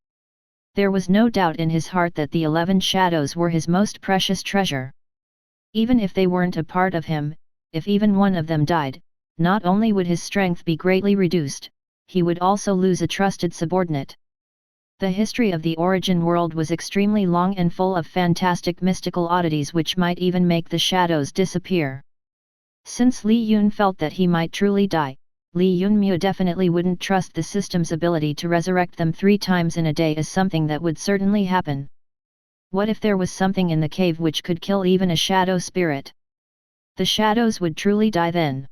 There was no doubt in his heart that the 11 shadows were his most precious treasure. Even if they weren't a part of him, if even one of them died, not only would his strength be greatly reduced, he would also lose a trusted subordinate. The history of the origin world was extremely long and full of fantastic mystical oddities which might even make the shadows disappear. Since Li Yun felt that he might truly die, Li Yunmu definitely wouldn't trust the system's ability to resurrect them 3 times in a day as something that would certainly happen. What if there was something in the cave which could kill even a shadow spirit? The shadows would truly die then.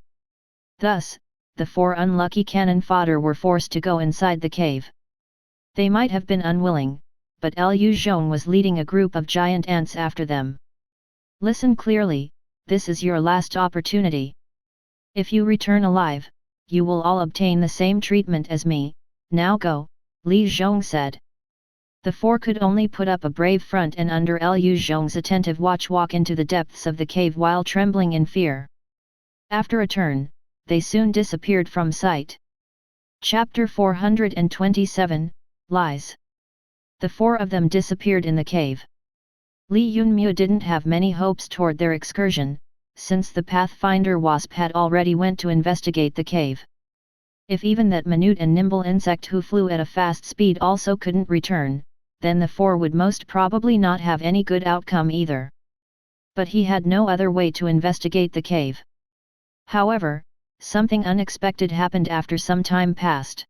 Thus, the 4 unlucky cannon fodder were forced to go inside the cave. They might have been unwilling, but Liu Zhong was leading a group of giant ants after them. "Listen clearly, this is your last opportunity. If you return alive, you will all obtain the same treatment as me. Now go," Li Zhong said. The 4 could only put up a brave front and under Liu Zhong's attentive watch walk into the depths of the cave while trembling in fear. After a turn, they soon disappeared from sight. Chapter 427, Lies. The 4 of them disappeared in the cave. Li Yunmu didn't have many hopes toward their excursion, since the Pathfinder Wasp had already went to investigate the cave. If even that minute and nimble insect who flew at a fast speed also couldn't return, then the 4 would most probably not have any good outcome either. But he had no other way to investigate the cave. However, something unexpected happened after some time passed.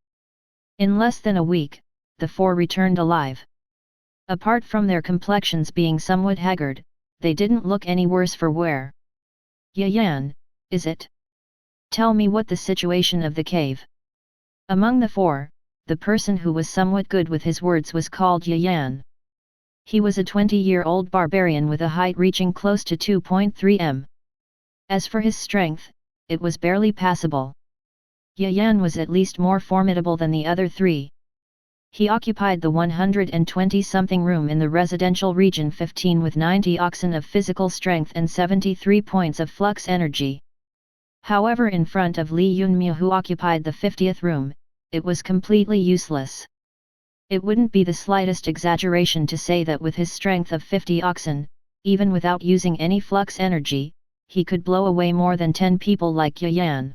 In less than a week, the 4 returned alive. Apart from their complexions being somewhat haggard, they didn't look any worse for wear. "Yan, is it? Tell me what the situation of the cave." Among the 4, the person who was somewhat good with his words was called Yan. He was a 20-year-old barbarian with a height reaching close to 2.3 m. As for his strength, it was barely passable. Yan was at least more formidable than the other three. He occupied the 120-something room in the residential region 15 with 90 oxen of physical strength and 73 points of flux energy. However, in front of Li Yunmu, who occupied the 50th room, it was completely useless. It wouldn't be the slightest exaggeration to say that with his strength of 50 oxen, even without using any flux energy, he could blow away more than 10 people like Yan.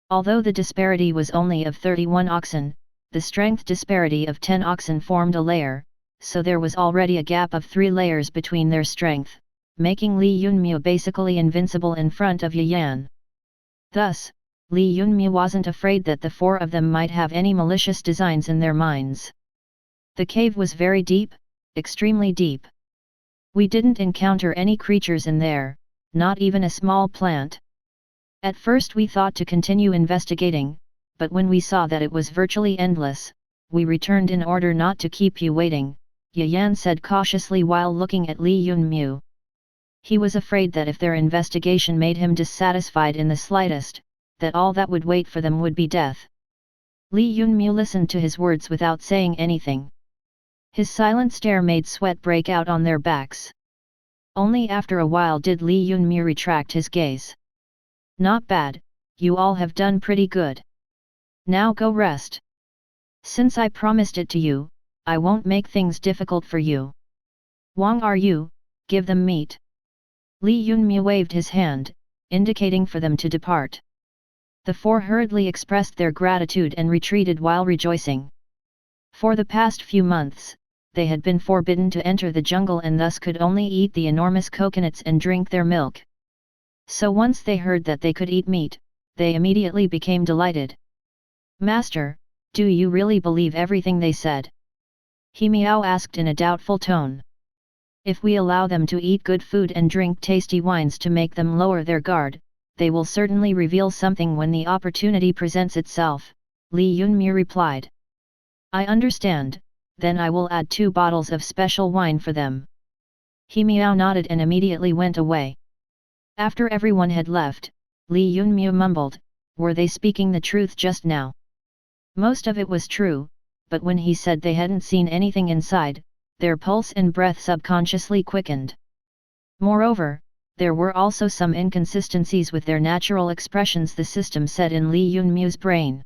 Although the disparity was only of 31 oxen, the strength disparity of 10 oxen formed a layer, so there was already a gap of 3 layers between their strength, making Li Yunmu basically invincible in front of Yan. Thus, Li Yunmu wasn't afraid that the 4 of them might have any malicious designs in their minds. The cave was very deep, extremely deep. We didn't encounter any creatures in there, not even a small plant. At first we thought to continue investigating, but when we saw that it was virtually endless, we returned in order not to keep you waiting, Yan said cautiously while looking at Li Yunmu. He was afraid that if their investigation made him dissatisfied in the slightest, that all that would wait for them would be death. Li Yunmu listened to his words without saying anything. His silent stare made sweat break out on their backs. Only after a while did Li Yunmu retract his gaze. Not bad, you all have done pretty good. Now go rest. Since I promised it to you, I won't make things difficult for you. Wang are you, give them meat. Li Yunmu waved his hand, indicating for them to depart. The 4 hurriedly expressed their gratitude and retreated while rejoicing. For the past few months, they had been forbidden to enter the jungle and thus could only eat the enormous coconuts and drink their milk. So once they heard that they could eat meat, they immediately became delighted. Master, do you really believe everything they said? He Miao asked in a doubtful tone. If we allow them to eat good food and drink tasty wines to make them lower their guard, they will certainly reveal something when the opportunity presents itself, Li Yunmu replied. I understand, then I will add 2 bottles of special wine for them. He Miao nodded and immediately went away. After everyone had left, Li Yunmu mumbled, were they speaking the truth just now? Most of it was true, but when he said they hadn't seen anything inside, their pulse and breath subconsciously quickened. Moreover, there were also some inconsistencies with their natural expressions, the system said in Li Yunmu's brain.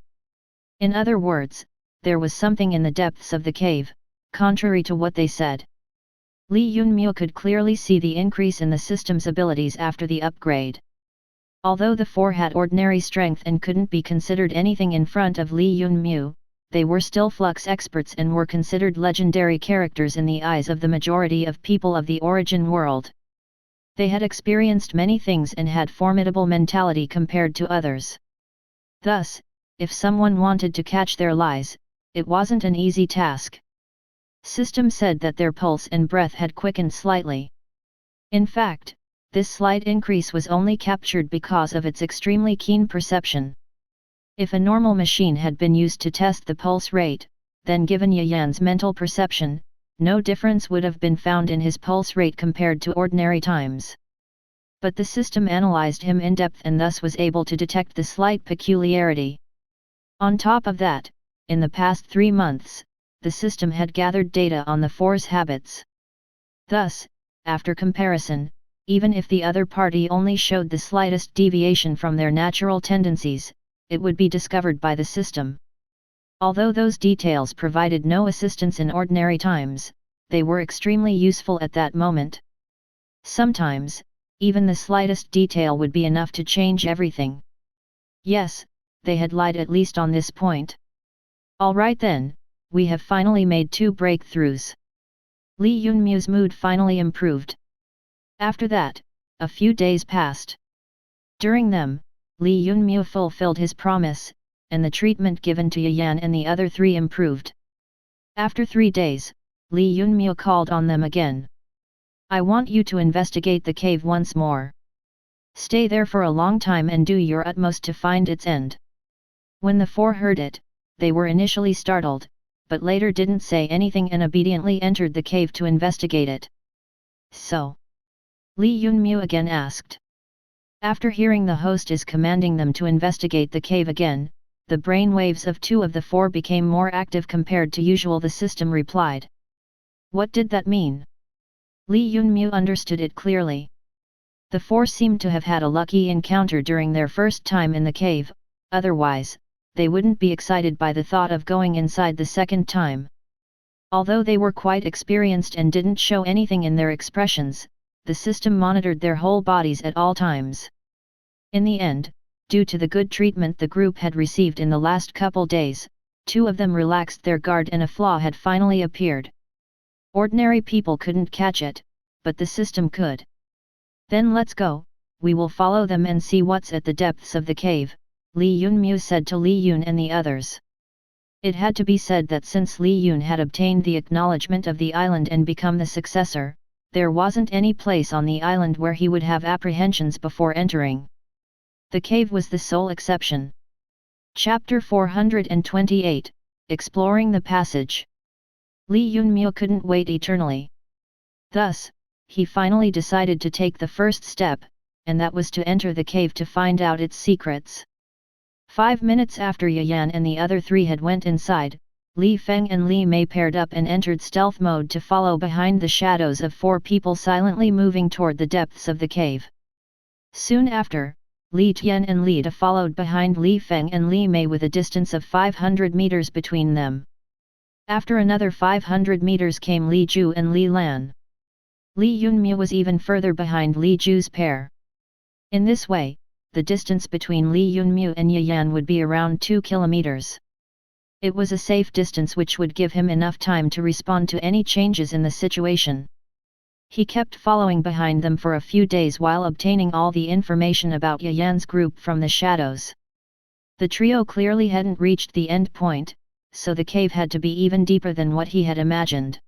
In other words, there was something in the depths of the cave, contrary to what they said. Li Yunmu could clearly see the increase in the system's abilities after the upgrade. Although the 4 had ordinary strength and couldn't be considered anything in front of Li Yunmu, they were still flux experts and were considered legendary characters in the eyes of the majority of people of the origin world. They had experienced many things and had formidable mentality compared to others. Thus, if someone wanted to catch their lies, it wasn't an easy task. System said that their pulse and breath had quickened slightly. In fact, this slight increase was only captured because of its extremely keen perception. If a normal machine had been used to test the pulse rate, then given Yan's mental perception, no difference would have been found in his pulse rate compared to ordinary times. But the system analyzed him in depth and thus was able to detect the slight peculiarity. On top of that, in the past 3 months, the system had gathered data on the 4's habits. Thus, after comparison, even if the other party only showed the slightest deviation from their natural tendencies, it would be discovered by the system. Although those details provided no assistance in ordinary times, they were extremely useful at that moment. Sometimes, even the slightest detail would be enough to change everything. Yes, they had lied at least on this point. Alright then, we have finally made 2 breakthroughs. Li Yunmu's mood finally improved. After that, a few days passed. During them, Li Yunmu fulfilled his promise, and the treatment given to Yan and the other 3 improved. After 3 days, Li Yunmu called on them again. I want you to investigate the cave once more. Stay there for a long time and do your utmost to find its end. When the 4 heard it, they were initially startled, but later didn't say anything and obediently entered the cave to investigate it. So? Li Yunmu again asked. After hearing the host is commanding them to investigate the cave again, the brain waves of 2 of the 4 became more active compared to usual, the system replied. What did that mean? Li Yunmu understood it clearly. The 4 seemed to have had a lucky encounter during their first time in the cave, otherwise, they wouldn't be excited by the thought of going inside the second time. Although they were quite experienced and didn't show anything in their expressions, the system monitored their whole bodies at all times. In the end, due to the good treatment the group had received in the last couple days, 2 of them relaxed their guard and a flaw had finally appeared. Ordinary people couldn't catch it, but the system could. Then let's go, we will follow them and see what's at the depths of the cave, Li Yunmu said to Li Yun and the others. It had to be said that since Li Yun had obtained the acknowledgement of the island and become the successor, there wasn't any place on the island where he would have apprehensions before entering. The cave was the sole exception. Chapter 428, Exploring the Passage. Li Yunmu couldn't wait eternally. Thus, he finally decided to take the first step, and that was to enter the cave to find out its secrets. 5 minutes after Yan and the other 3 had went inside, Li Feng and Li Mei paired up and entered stealth mode to follow behind the shadows of 4 people silently moving toward the depths of the cave. Soon after, Li Tian and Li Da followed behind Li Feng and Li Mei with a distance of 500 meters between them. After another 500 meters came Li Ju and Li Lan. Li Yunmu was even further behind Li Ju's pair. In this way, the distance between Li Yunmu and Yan would be around 2 kilometers. It was a safe distance which would give him enough time to respond to any changes in the situation. He kept following behind them for a few days while obtaining all the information about Yan's group from the shadows. The trio clearly hadn't reached the end point, so the cave had to be even deeper than what he had imagined.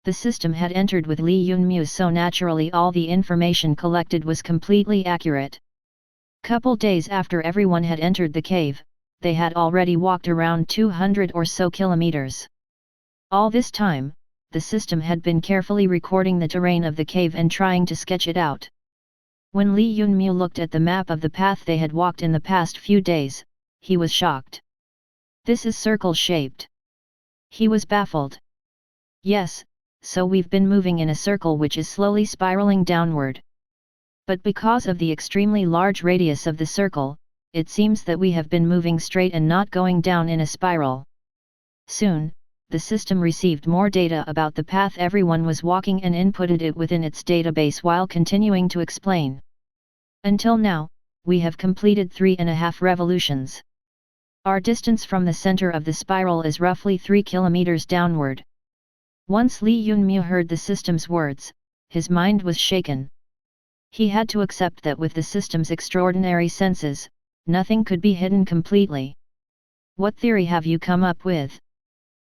The system had entered with Li Yunmu, so naturally all the information collected was completely accurate. Couple days after everyone had entered the cave, they had already walked around 200 or so kilometers. All this time, the system had been carefully recording the terrain of the cave and trying to sketch it out. When Li Yunmu looked at the map of the path they had walked in the past few days, he was shocked. This is circle-shaped. He was baffled. Yes, so we've been moving in a circle which is slowly spiraling downward. But because of the extremely large radius of the circle, it seems that we have been moving straight and not going down in a spiral. Soon, the system received more data about the path everyone was walking and inputted it within its database while continuing to explain. Until now, we have completed 3.5 revolutions. Our distance from the center of the spiral is roughly 3 kilometers downward. Once Li Yunmu heard the system's words, his mind was shaken. He had to accept that with the system's extraordinary senses, nothing could be hidden completely. What theory have you come up with?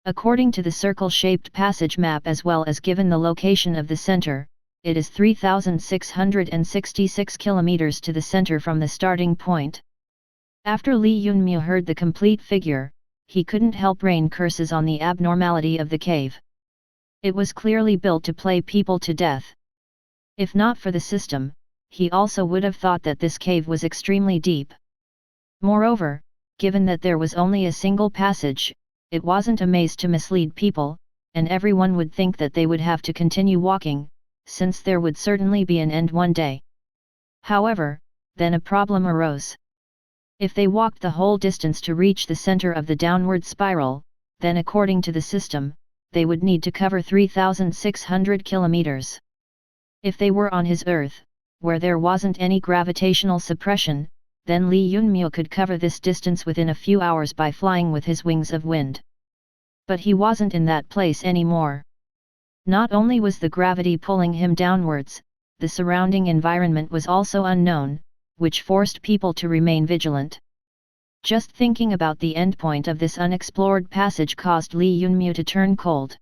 According to the circle-shaped passage map as well as given the location of the center, it is 3,666 kilometers to the center from the starting point. After Li Yunmu heard the complete figure, he couldn't help rain curses on the abnormality of the cave. It was clearly built to play people to death. If not for the system, he also would have thought that this cave was extremely deep. Moreover, given that there was only a single passage, it wasn't a maze to mislead people, and everyone would think that they would have to continue walking, since there would certainly be an end one day. However, then a problem arose. If they walked the whole distance to reach the center of the downward spiral, then according to the system, they would need to cover 3,600 kilometers. If they were on his Earth, where there wasn't any gravitational suppression, then Li Yunmu could cover this distance within a few hours by flying with his wings of wind. But he wasn't in that place anymore. Not only was the gravity pulling him downwards, the surrounding environment was also unknown, which forced people to remain vigilant. Just thinking about the endpoint of this unexplored passage caused Li Yunmu to turn cold.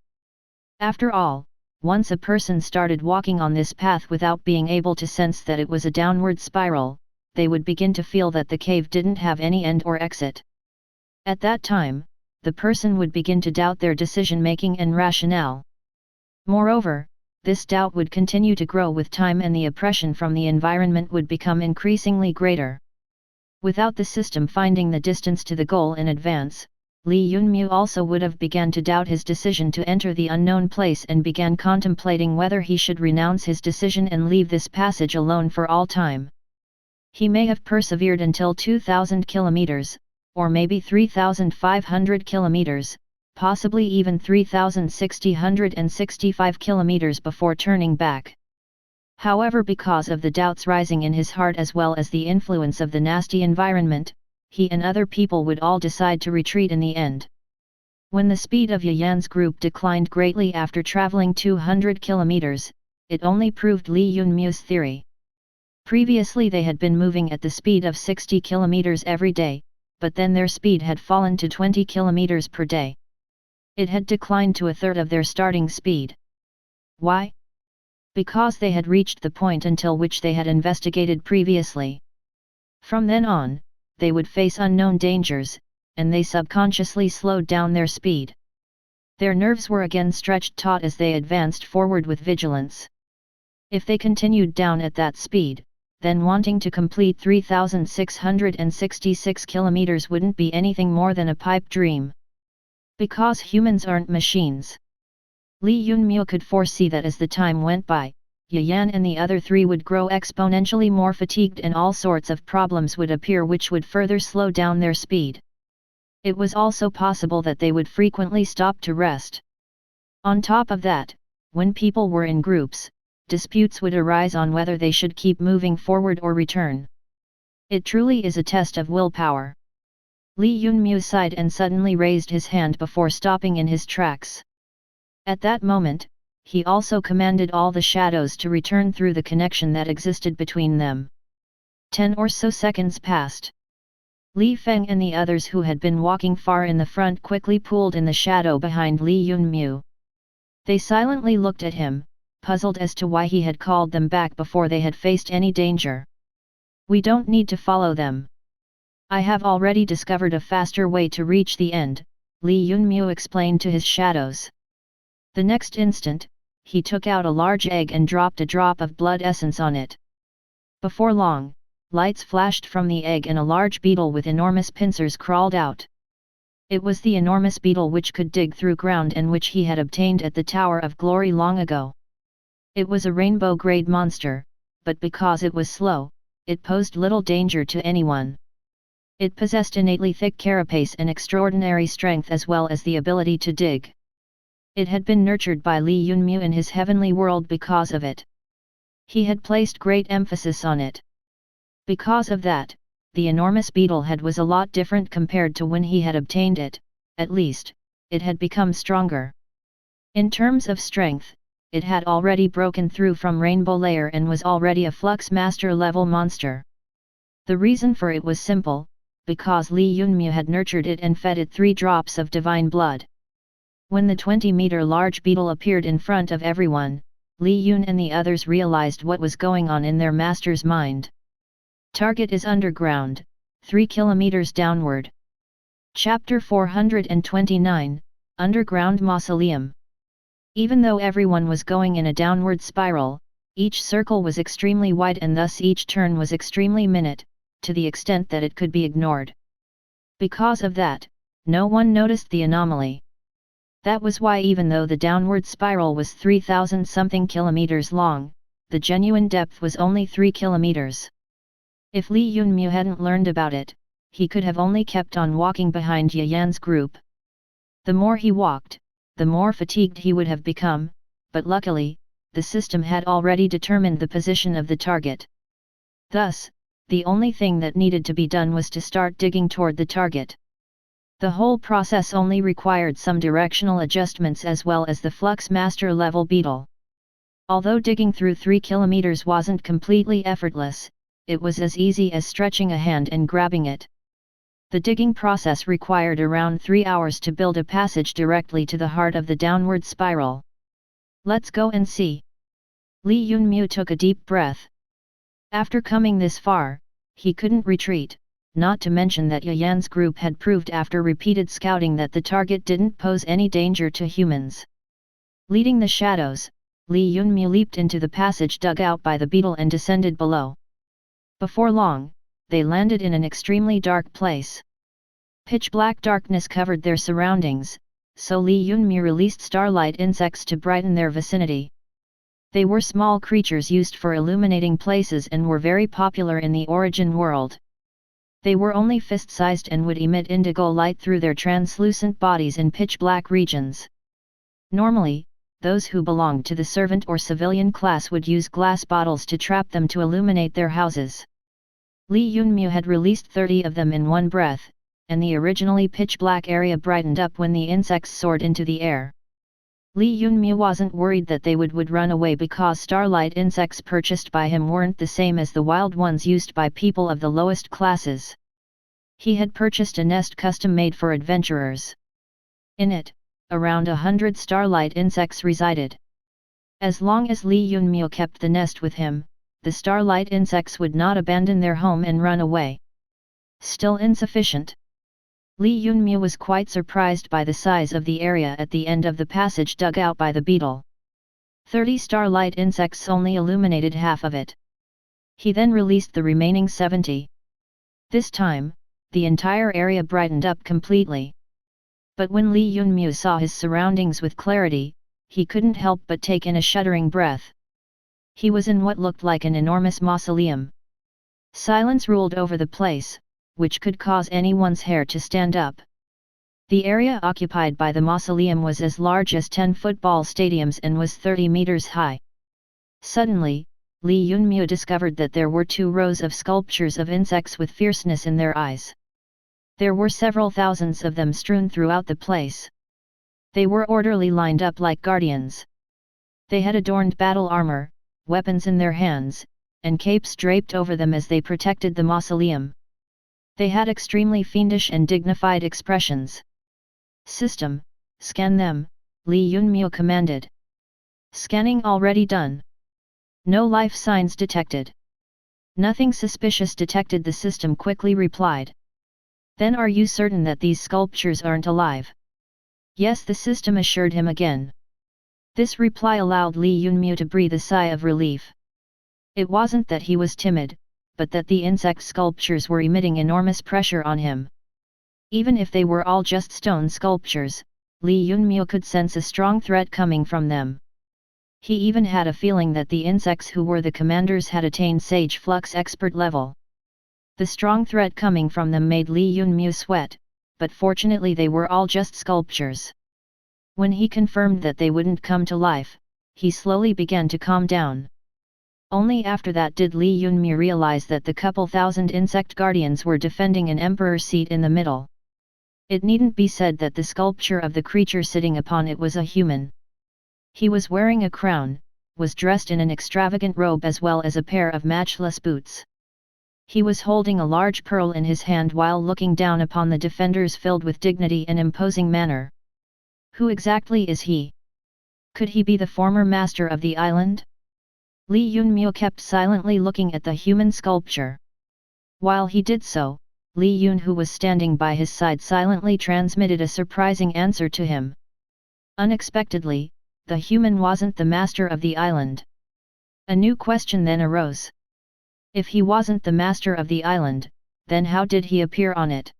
After all, once a person started walking on this path without being able to sense that it was a downward spiral, they would begin to feel that the cave didn't have any end or exit. At that time, the person would begin to doubt their decision-making and rationale. Moreover, this doubt would continue to grow with time and the oppression from the environment would become increasingly greater. Without the system finding the distance to the goal in advance, Li Yunmu also would have begun to doubt his decision to enter the unknown place and began contemplating whether he should renounce his decision and leave this passage alone for all time. He may have persevered until 2,000 kilometers, or maybe 3,500 kilometers, possibly even 3,665 kilometers before turning back. However, because of the doubts rising in his heart as well as the influence of the nasty environment, he and other people would all decide to retreat in the end. When the speed of Yayan's group declined greatly after traveling 200 kilometers, it only proved Li Yunmu's theory. Previously they had been moving at the speed of 60 kilometers every day, but then their speed had fallen to 20 kilometers per day. It had declined to a third of their starting speed. Why? Because they had reached the point until which they had investigated previously. From then on, they would face unknown dangers, and they subconsciously slowed down their speed. Their nerves were again stretched taut as they advanced forward with vigilance. If they continued down at that speed, then wanting to complete 3,666 kilometers wouldn't be anything more than a pipe dream. Because humans aren't machines. Li Yunmu could foresee that as the time went by, Yayan and the other three would grow exponentially more fatigued and all sorts of problems would appear which would further slow down their speed. It was also possible that they would frequently stop to rest. On top of that, when people were in groups, disputes would arise on whether they should keep moving forward or return. It truly is a test of willpower. Li Yunmu sighed and suddenly raised his hand before stopping in his tracks. At that moment, he also commanded all the shadows to return through the connection that existed between them. 10 or so seconds passed. Li Feng and the others who had been walking far in the front quickly pooled in the shadow behind Li Yunmu. They silently looked at him, puzzled as to why he had called them back before they had faced any danger. We don't need to follow them. I have already discovered a faster way to reach the end, Li Yunmu explained to his shadows. The next instant, he took out a large egg and dropped a drop of blood essence on it. Before long, lights flashed from the egg and a large beetle with enormous pincers crawled out. It was the enormous beetle which could dig through ground and which he had obtained at the Tower of Glory long ago. It was a rainbow-grade monster, but because it was slow, it posed little danger to anyone. It possessed innately thick carapace and extraordinary strength as well as the ability to dig. It had been nurtured by Li Yunmu in his heavenly world because of it. He had placed great emphasis on it. Because of that, the enormous beetle head was a lot different compared to when he had obtained it, at least, it had become stronger. In terms of strength, it had already broken through from Rainbow Layer and was already a Flux Master level monster. The reason for it was simple, because Li Yunmu had nurtured it and fed it 3 drops of divine blood. When the 20-meter large beetle appeared in front of everyone, Li Yun and the others realized what was going on in their master's mind. Target is underground, 3 kilometers downward. Chapter 429, Underground Mausoleum. Even though everyone was going in a downward spiral, each circle was extremely wide and thus each turn was extremely minute, to the extent that it could be ignored. Because of that, no one noticed the anomaly. That was why even though the downward spiral was 3,000-something kilometers long, the genuine depth was only 3 kilometers. If Li Yunmu hadn't learned about it, he could have only kept on walking behind Yayan's group. The more he walked, the more fatigued he would have become, but luckily, the system had already determined the position of the target. Thus, the only thing that needed to be done was to start digging toward the target. The whole process only required some directional adjustments as well as the Flux Master level beetle. Although digging through 3 kilometers wasn't completely effortless, it was as easy as stretching a hand and grabbing it. The digging process required around 3 hours to build a passage directly to the heart of the downward spiral. Let's go and see. Li Yunmu took a deep breath. After coming this far, he couldn't retreat, not to mention that Yan's group had proved after repeated scouting that the target didn't pose any danger to humans. Leading the shadows, Li Yunmu leaped into the passage dug out by the beetle and descended below. Before long, they landed in an extremely dark place. Pitch-black darkness covered their surroundings, so Li Yunmu released starlight insects to brighten their vicinity. They were small creatures used for illuminating places and were very popular in the origin world. They were only fist-sized and would emit indigo light through their translucent bodies in pitch-black regions. Normally, those who belonged to the servant or civilian class would use glass bottles to trap them to illuminate their houses. Li Yunmu had released 30 of them in one breath, and the originally pitch-black area brightened up when the insects soared into the air. Li Yunmu wasn't worried that they would run away because starlight insects purchased by him weren't the same as the wild ones used by people of the lowest classes. He had purchased a nest custom-made for adventurers. In it, around 100 starlight insects resided. As long as Li Yunmu kept the nest with him, the starlight insects would not abandon their home and run away. Still insufficient. Li Yunmu was quite surprised by the size of the area at the end of the passage dug out by the beetle. 30 starlight insects only illuminated half of it. He then released the remaining 70. This time, the entire area brightened up completely. But when Li Yunmu saw his surroundings with clarity, he couldn't help but take in a shuddering breath. He was in what looked like an enormous mausoleum. Silence ruled over the place, which could cause anyone's hair to stand up. The area occupied by the mausoleum was as large as 10 football stadiums and was 30 meters high. Suddenly, Li Yunmu discovered that there were 2 rows of sculptures of insects with fierceness in their eyes. There were several thousands of them strewn throughout the place. They were orderly lined up like guardians. They had adorned battle armor, weapons in their hands, and capes draped over them as they protected the mausoleum. They had extremely fiendish and dignified expressions. "System, scan them," Li Yunmu commanded. "Scanning already done. No life signs detected." "Nothing suspicious detected," the system quickly replied. "Then are you certain that these sculptures aren't alive?" "Yes," the system assured him again. This reply allowed Li Yunmu to breathe a sigh of relief. It wasn't that he was timid, but that the insect sculptures were emitting enormous pressure on him. Even if they were all just stone sculptures, Li Yunmu could sense a strong threat coming from them. He even had a feeling that the insects who were the commanders had attained Sage Flux expert level. The strong threat coming from them made Li Yunmu sweat, but fortunately they were all just sculptures. When he confirmed that they wouldn't come to life, he slowly began to calm down. Only after that did Li Yunmu realize that the couple thousand insect guardians were defending an emperor seat in the middle. It needn't be said that the sculpture of the creature sitting upon it was a human. He was wearing a crown, was dressed in an extravagant robe as well as a pair of matchless boots. He was holding a large pearl in his hand while looking down upon the defenders filled with dignity and imposing manner. Who exactly is he? Could he be the former master of the island? Li Yunmu kept silently looking at the human sculpture. While he did so, Li Yun, who was standing by his side, silently transmitted a surprising answer to him. Unexpectedly, the human wasn't the master of the island. A new question then arose. If he wasn't the master of the island, then how did he appear on it?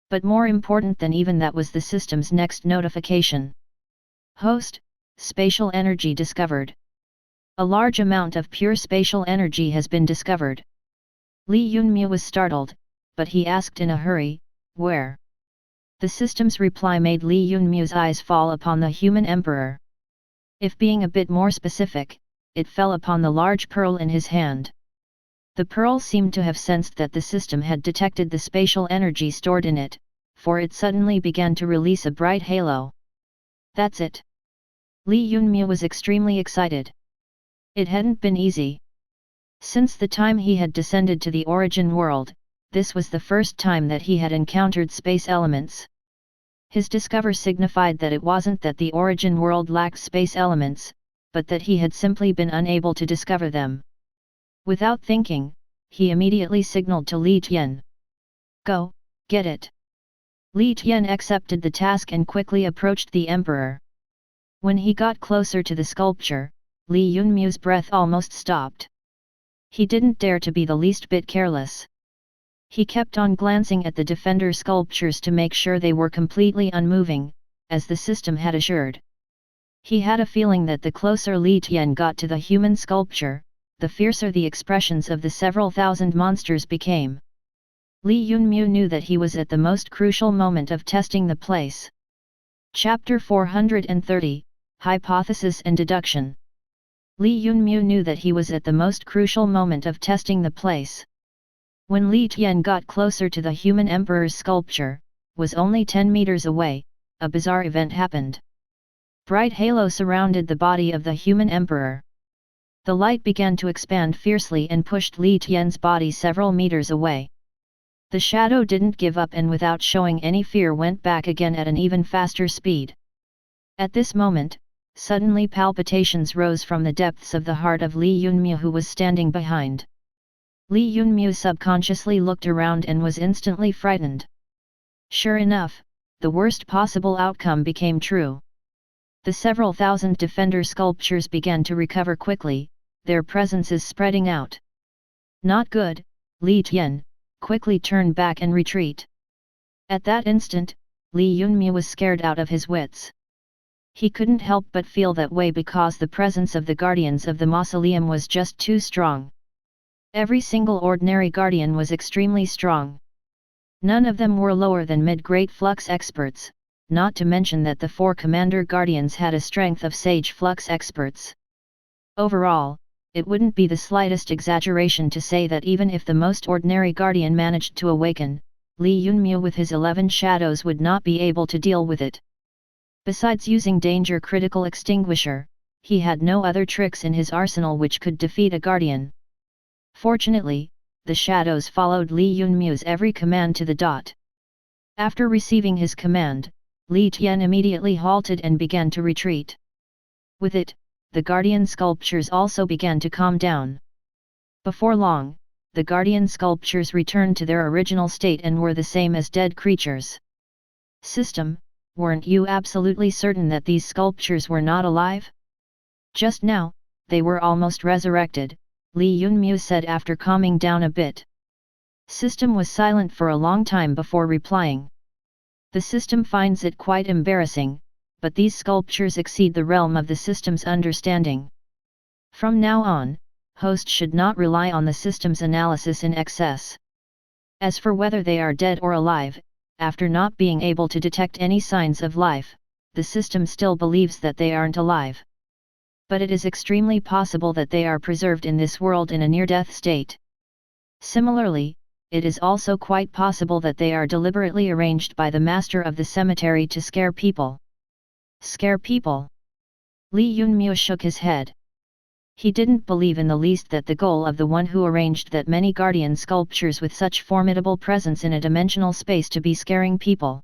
But more important than even that was the system's next notification. Host, spatial energy discovered. A large amount of pure spatial energy has been discovered. Li Yunmu was startled, but he asked in a hurry, "Where?" The system's reply made Li Yunmu's eyes fall upon the human emperor. If being a bit more specific, it fell upon the large pearl in his hand. The pearl seemed to have sensed that the system had detected the spatial energy stored in it, for it suddenly began to release a bright halo. "That's it." Li Yunmu was extremely excited. It hadn't been easy. Since the time he had descended to the origin world, this was the first time that he had encountered space elements. His discover signified that it wasn't that the origin world lacked space elements, but that he had simply been unable to discover them. Without thinking, he immediately signaled to Li Tian. Go, get it. Li Tian accepted the task and quickly approached the emperor. When he got closer to the sculpture, Li Yunmu's breath almost stopped. He didn't dare to be the least bit careless. He kept on glancing at the defender sculptures to make sure they were completely unmoving, as the system had assured. He had a feeling that the closer Li Tian got to the human sculpture, the fiercer the expressions of the several thousand monsters became. Li Yunmu knew that he was at the most crucial moment of testing the place. Chapter 430, Hypothesis and Deduction. Li Yunmu knew that he was at the most crucial moment of testing the place. When Li Tian got closer to the human emperor's sculpture, was only 10 meters away, a bizarre event happened. Bright halo surrounded the body of the human emperor. The light began to expand fiercely and pushed Li Tian's body several meters away. The shadow didn't give up and without showing any fear went back again at an even faster speed. At this moment, suddenly palpitations rose from the depths of the heart of Li Yunmu, who was standing behind. Li Yunmu subconsciously looked around and was instantly frightened. Sure enough, the worst possible outcome became true. The several thousand defender sculptures began to recover quickly, their presences spreading out. Not good, Li Tian, quickly turn back and retreat. At that instant, Li Yunmu was scared out of his wits. He couldn't help but feel that way because the presence of the guardians of the mausoleum was just too strong. Every single ordinary guardian was extremely strong. None of them were lower than mid-grade flux experts, not to mention that the 4 commander guardians had a strength of sage flux experts. Overall, it wouldn't be the slightest exaggeration to say that even if the most ordinary guardian managed to awaken, Li Yunmu with his 11 shadows would not be able to deal with it. Besides using danger critical extinguisher, he had no other tricks in his arsenal which could defeat a guardian. Fortunately, the shadows followed Li Yunmu's every command to the dot. After receiving his command, Li Tian immediately halted and began to retreat. With it, the guardian sculptures also began to calm down. Before long, the guardian sculptures returned to their original state and were the same as dead creatures. System, weren't you absolutely certain that these sculptures were not alive? Just now, they were almost resurrected, Li Yunmu said after calming down a bit. System was silent for a long time before replying. The system finds it quite embarrassing, but these sculptures exceed the realm of the system's understanding. From now on, host should not rely on the system's analysis in excess. As for whether they are dead or alive, after not being able to detect any signs of life, the system still believes that they aren't alive. But it is extremely possible that they are preserved in this world in a near-death state. Similarly, it is also quite possible that they are deliberately arranged by the master of the cemetery to scare people. Scare people? Li Yunmu shook his head. He didn't believe in the least that the goal of the one who arranged that many guardian sculptures with such formidable presence in a dimensional space to be scaring people.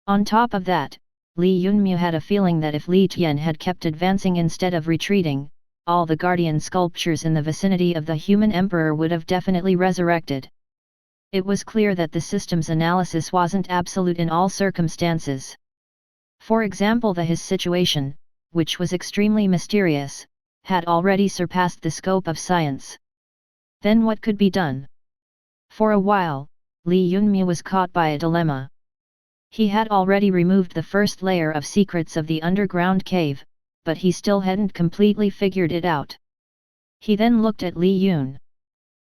On top of that, Li Yunmu had a feeling that if Li Tian had kept advancing instead of retreating, all the guardian sculptures in the vicinity of the human emperor would have definitely resurrected. It was clear that the system's analysis wasn't absolute in all circumstances. For example, his situation, which was extremely mysterious, had already surpassed the scope of science. Then what could be done? For a while, Li Yunmu was caught by a dilemma. He had already removed the first layer of secrets of the underground cave, but he still hadn't completely figured it out. He then looked at Li Yun.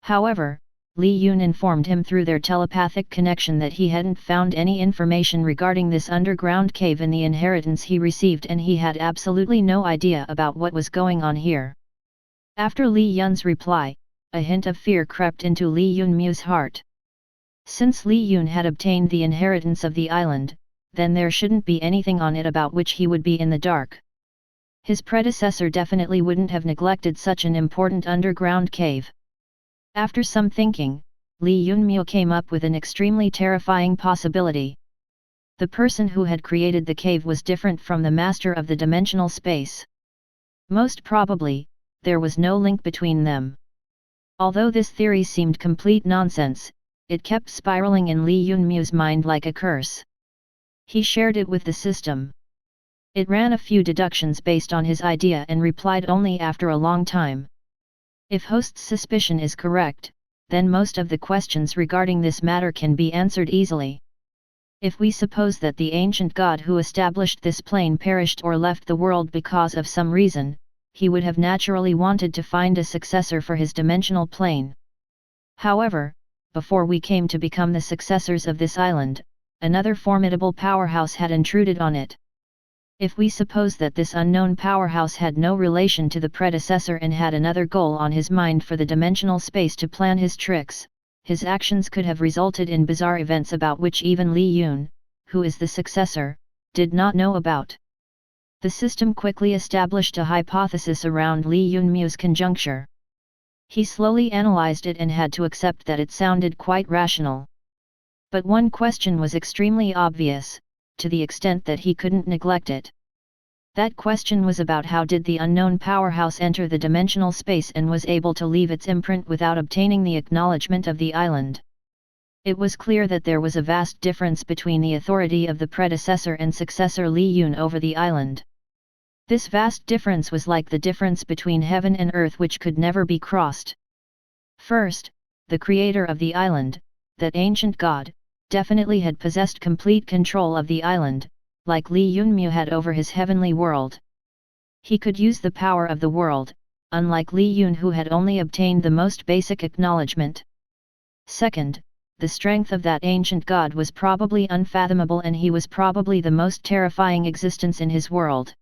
However, Li Yun informed him through their telepathic connection that he hadn't found any information regarding this underground cave in the inheritance he received, and he had absolutely no idea about what was going on here. After Li Yun's reply, a hint of fear crept into Li Yunmu's heart. Since Li Yun had obtained the inheritance of the island, then there shouldn't be anything on it about which he would be in the dark. His predecessor definitely wouldn't have neglected such an important underground cave. After some thinking, Li Yunmu came up with an extremely terrifying possibility. The person who had created the cave was different from the master of the dimensional space. Most probably, there was no link between them. Although this theory seemed complete nonsense, it kept spiraling in Li Yunmu's mind like a curse. He shared it with the system. It ran a few deductions based on his idea and replied only after a long time. If host's suspicion is correct, then most of the questions regarding this matter can be answered easily. If we suppose that the ancient god who established this plane perished or left the world because of some reason, he would have naturally wanted to find a successor for his dimensional plane. However, before we came to become the successors of this island, another formidable powerhouse had intruded on it. If we suppose that this unknown powerhouse had no relation to the predecessor and had another goal on his mind for the dimensional space to plan his tricks, his actions could have resulted in bizarre events about which even Li Yun, who is the successor, did not know about. The system quickly established a hypothesis around Li Yunmu's conjuncture. He slowly analyzed it and had to accept that it sounded quite rational. But one question was extremely obvious, to the extent that he couldn't neglect it. That question was about how did the unknown powerhouse enter the dimensional space and was able to leave its imprint without obtaining the acknowledgement of the island. It was clear that there was a vast difference between the authority of the predecessor and successor Li Yun over the island. This vast difference was like the difference between heaven and earth which could never be crossed. First, the creator of the island, that ancient god, definitely had possessed complete control of the island, like Li Yunmu had over his heavenly world. He could use the power of the world, unlike Li Yun who had only obtained the most basic acknowledgement. Second, the strength of that ancient god was probably unfathomable and he was probably the most terrifying existence in his world.